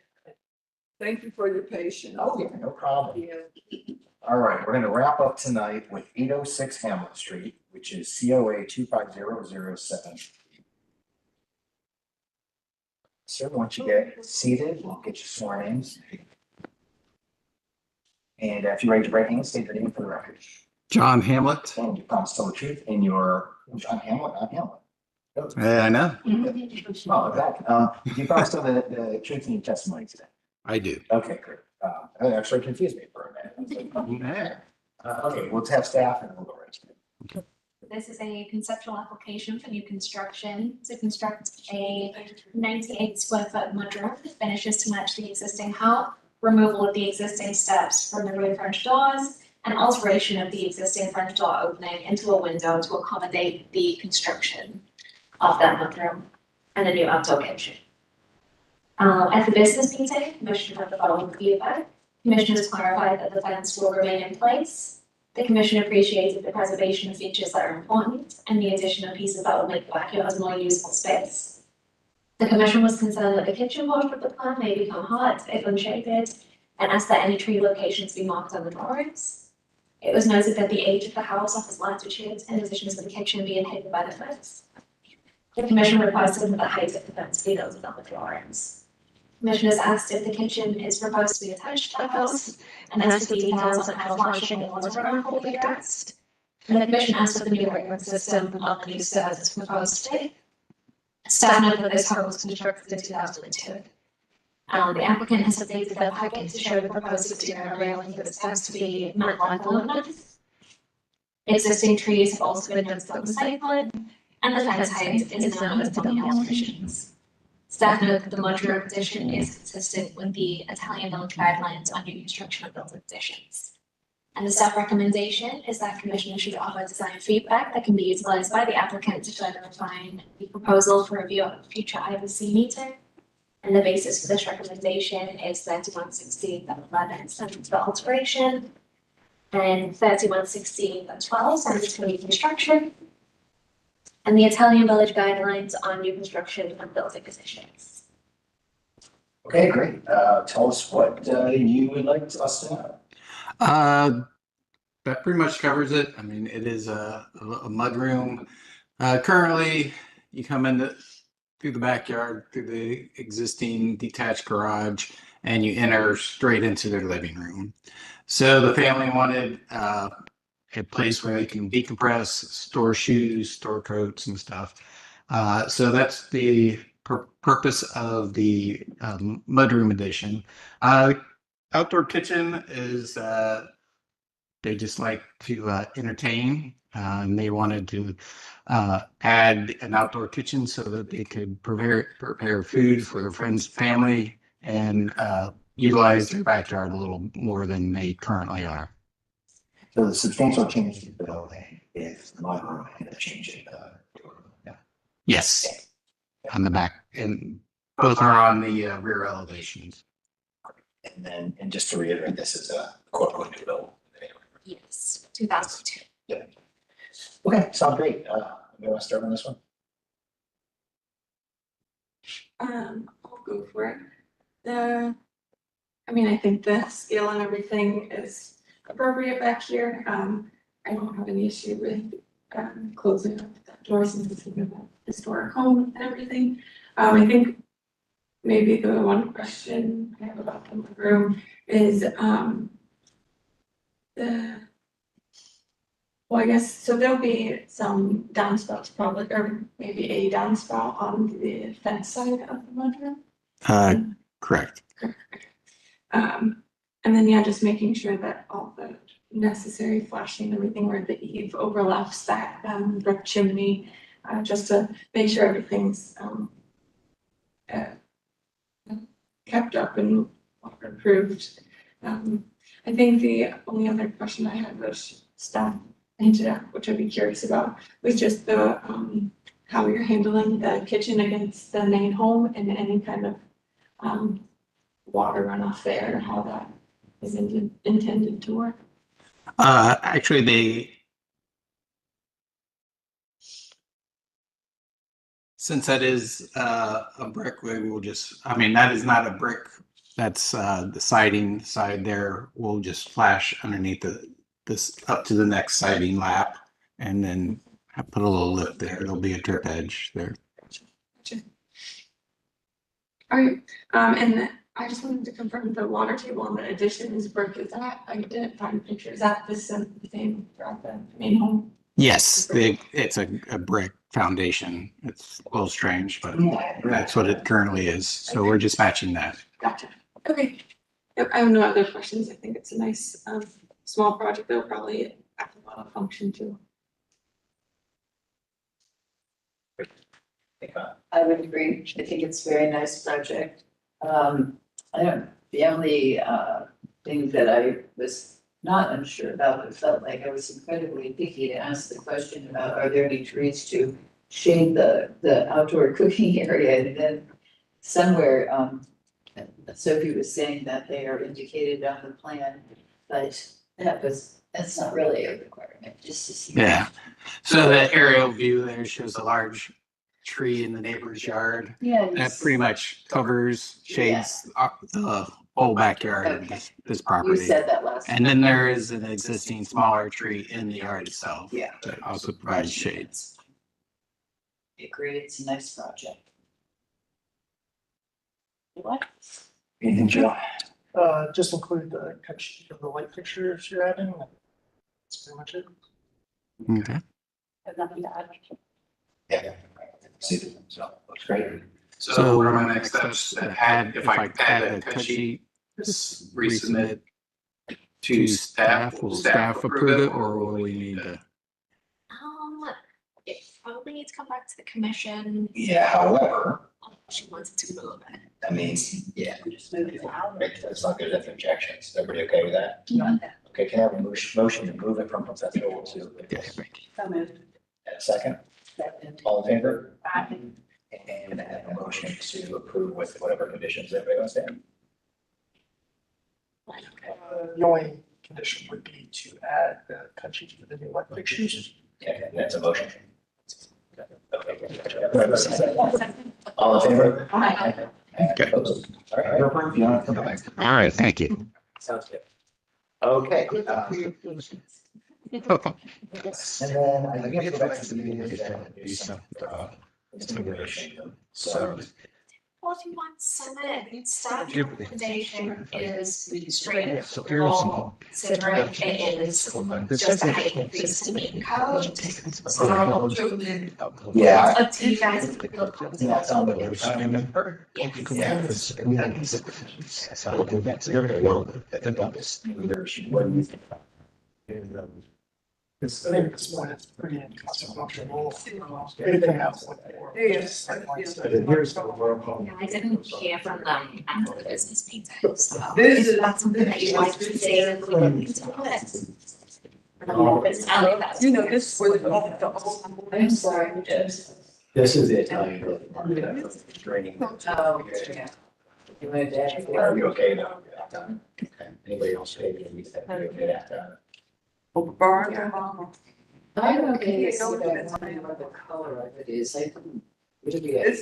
Thank you for your patience. Oh, yeah, no problem. Yeah. All right, we're gonna wrap up tonight with 806 Hamlet Street, which is COA 25007. Sir, once you get seated, we'll get you sworn in. And if you're ready to right hand, state your name for the record. John Hamlet. And you promise to tell the truth in your, John Hamlet, not Hamlet. I know. Oh, okay. You promise to tell the truth in your testimony today. I do. Okay, great. That actually confused me for a minute. Okay, we'll have staff and we'll go right. This is a conceptual application for new construction to construct a 98 square foot mudroom that finishes to match the existing house, removal of the existing steps from the rear French doors, and alteration of the existing French door opening into a window to accommodate the construction of that mudroom and a new outdoor kitchen. At the business meeting, Commissioner had the following feedback. Commissioners clarified that the fence will remain in place. The commission appreciated the preservation of features that are important and the addition of pieces that will make the backyard a more usable space. The commission was concerned that the kitchen portion of the plan may become hard if unshaded and asked that any tree locations be marked on the drawings. It was noted that the age of the house offers latitude in addition to the kitchen being hidden by the fence. The commission requested that the height of the fence be noted on the drawings. Commissioners asked if the kitchen is proposed to be attached to the house and asked for details on how flashing and water runoff will be addressed. And the commission asked for the new breakfast system on the new stairs is proposed to be. Staff noted that this home was constructed in 2002. The applicant has updated their packet to show the proposed exterior railing for the steps to be matte black aluminum. Existing trees have also been noted on the site plan, and the fence height is now noted on the elevations. Staff note that the modular addition is consistent with the Italian village guidelines on new construction of building additions. And the staff recommendation is that commissioners should offer design feedback that can be utilized by the applicant to further refine the proposal for review at a future IBC meeting. And the basis for this recommendation is 3116.11 standards for alteration and 3116.12 standards for new construction. And the Italian village guidelines on new construction and building additions. Okay, great. Tell us what you would like us to know. That pretty much covers it. I mean, it is a mudroom. Currently, you come in through the backyard, through the existing detached garage, and you enter straight into their living room. So the family wanted a place where they can decompress, store shoes, store coats and stuff. So that's the purpose of the mudroom addition. Outdoor kitchen is they just like to entertain, and they wanted to add an outdoor kitchen so that they could prepare food for their friends, family, and utilize their backyard a little more than they currently are. So the substantial change to the building is the mudroom and the change in the. Yeah. Yes, on the back, and both are on the rear elevations. And then, and just to reiterate, this is a quote unquote new build. Yes, 2002. Yeah. Okay, sounds great. You want to start on this one? I'll go for it. I think the scale and everything is appropriate back here. I don't have any issue with closing up the doors and this is a historic home and everything. I think maybe the one question I have about the room is I guess, so there'll be some downspouts probably, or maybe a downspout on the fence side of the mudroom. Correct. And then, just making sure that all the necessary flashing and everything where the eave overlaps that brick chimney, just to make sure everything's kept up and waterproofed. I think the only other question I had was staff hinted at, which I'd be curious about, was just the how you're handling the kitchen against the main home and any kind of water runoff there, how that is intended to work. Actually, since that is a brick, we will just, that is not a brick. That's the siding side there. We'll just flash underneath this up to the next siding lap and then put a little lip there. It'll be a drip edge there. Gotcha. All right, and I just wanted to confirm the water table on the addition is brick. Is that, I didn't find a picture. Is that the same throughout the main home? Yes, it's a brick foundation. It's a little strange, but that's what it currently is. So we're just matching that. Gotcha. Okay. Yep, I have no other questions. I think it's a nice, small project that'll probably have a lot of function too. I would agree. I think it's a very nice project. I don't, the only, thing that I was not unsure about, but felt like I was incredibly picky to ask the question about, are there any trees to shade the outdoor cooking area? And then somewhere, Sophie was saying that they are indicated on the plan, but that's not really a requirement, just to see. Yeah. So the aerial view there shows a large tree in the neighbor's yard. Yeah. That pretty much covers, shades the whole backyard of this You property. said that last time. And then there is an existing smaller tree in the yard itself. Yeah. That also provides shades. I agree, it's a nice project. What? Anything, Joe? Just include the cut sheet of the light fixtures you're adding. That's pretty much it. Okay. Have nothing to add. Yeah. See, so, looks great. So what are my next steps? If I add a cut sheet, just resubmit to staff, will staff approve it or will we need to? It probably needs to come back to the commission. Yeah, however, She wants it to move it. I mean, yeah, just move it out. That's not good enough objections. Everybody okay with that? Yeah. Okay, can I have a motion to move it from conceptual to? Yes. And a second? All in favor? And I have a motion to approve with whatever conditions everybody wants to have. The only condition would be to add the cut sheet for the new light fixtures. Okay, that's a motion. Okay. All in favor? Okay. Opposed? All right, if you want to come back. All right, thank you. Sounds good. Okay. And then I think we have to go back to the meeting. And do some, so. Well, if you want summit, staff recommendation is straight. Considering it is just a height increase to meet code. So Yeah. it's up to you guys if you feel comfortable. That's on the. Because I think at this point it's pretty inconsequential. Anything else like that. Just like one study. Here's the world home. Yeah, I didn't hear from them after the business meeting, so if that's something that you'd like to say, then we can into it. It's not like that's. You know, this was I'm sorry, This is the Italian. Training. Oh, yeah. You wanted to add? Are you okay now? Okay. Anybody else? Okay. I'm okay to see that, I don't know what the color of it is, I couldn't. What did we get?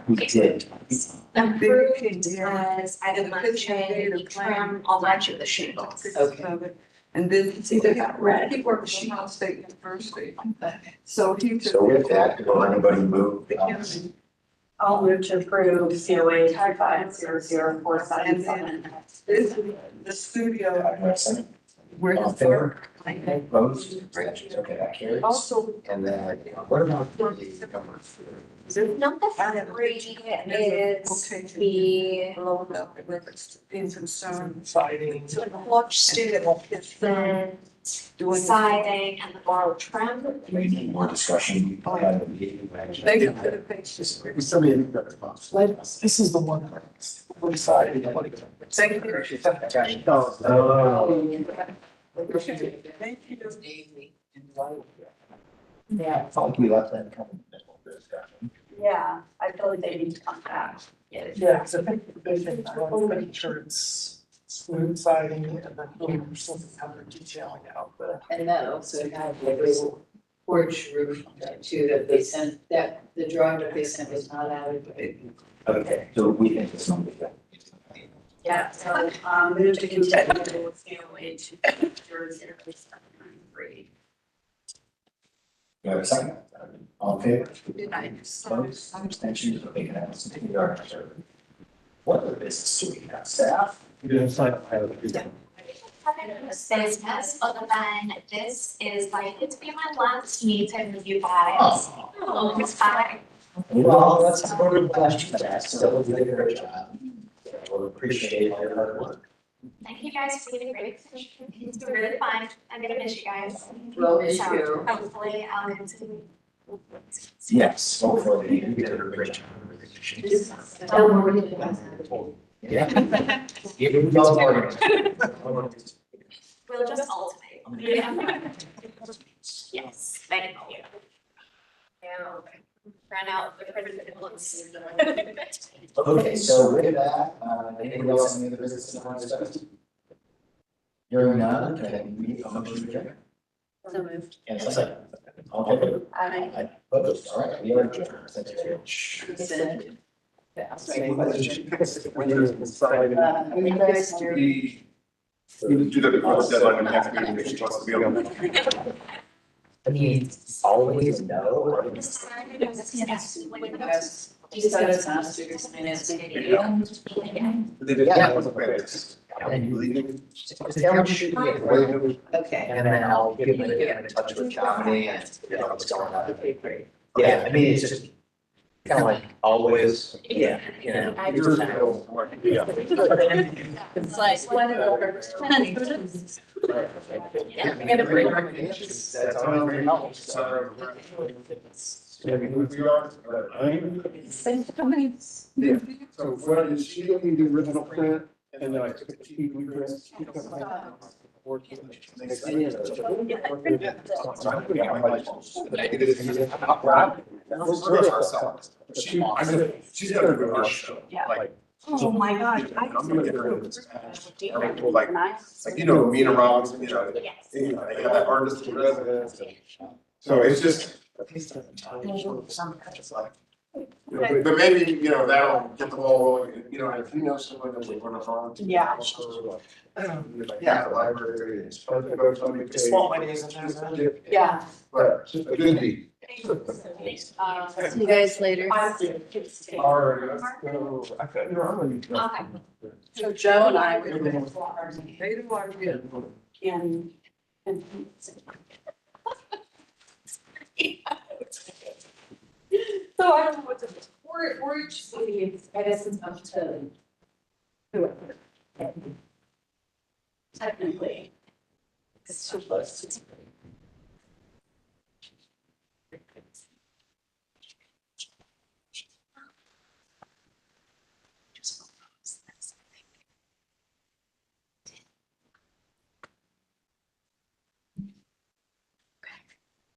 We did. Approved as item mentioned, trim all much of the shingles. Okay. And then, see, they got red, he worked at Chicago State University. So he took. So with that, will anybody move? I'll move to approve COA 250047. And then this is the studio. Where All in the favor? Opposed? Okay, that carries. also. And then, what about? Number 3 is the Below the reference to being concerned. Siding. porch studio, then siding and the borrowed trim. We need more discussion. Thank you for the patience. This is the one. One side. Thank you. Thank you. Yeah, I thought we left that kind of discussion. Yeah, I feel like they need to come back. Yeah, because I think the big thing, I want to make sure it's smooth siding and then we're still kind of detailing out the. And that also had like this porch roof too, that they sent, that the drawing that they sent was not adequate. Okay, so we think it's something that. Yeah, so, move to continue with COA 2003. Do I have a second? All in favor? Denied. Opposed? Abstentions? Okay, can I have some PR? What other business do we have? Staff? Business other than this is likely to be my last meeting with you guys. It's fine. Well, let's go to the question. So we'll do a great job. we appreciate all your hard work. Thank you guys for being great. It's been really fun. I'm gonna miss you guys. We'll miss So, you. hopefully, I'll get to. Yes, hopefully, you did a great job. Don't worry. Yeah. Y'all are. We'll just alternate. Yeah. Yes, thank you. Yeah. Ran out the president once. Okay, so with that, anybody else have any other business they want to discuss? Hearing none, can we get a motion to adjourn? So moved. And a second. All in favor? Aye. Opposed? All right, we are adjourned. Thank you very much. Consent. Any questions? When you're inside. When you guys do. We do that before the deadline, and next meeting, if she wants to be on. I mean, always no. Yes. Do you guys ask to explain it to you? Yeah, that was a great. And you leave. Just tell me shoot me a wave, Okay. and then I'll get in touch with Johnny and figure out what's going on. Yeah, I mean, it's just kind of like always, yeah, you know. It's like, what are Yeah, I'm gonna bring recommendations. That's all very helpful. We are, yeah, so what she gave me the original print, and then I took the key, we pressed. She's got a good art show. Yeah. Like, Oh my gosh. I'm gonna get her into this. Like, you know, Mina Robinson, you know, they have that artist in residence. So it's just. But maybe, you know, that'll get the ball rolling, you know, if you know someone that would run a farm. Yeah. Yeah, the library, it's fun to go to. It's small money, isn't it? Yeah. But just a good deed. See you guys later. All right, let's go. I thought you were on. Okay. So Joe and I were. And. So I don't know what to, we're just leaving, I guess it's up to whoever. Technically. It's too close to.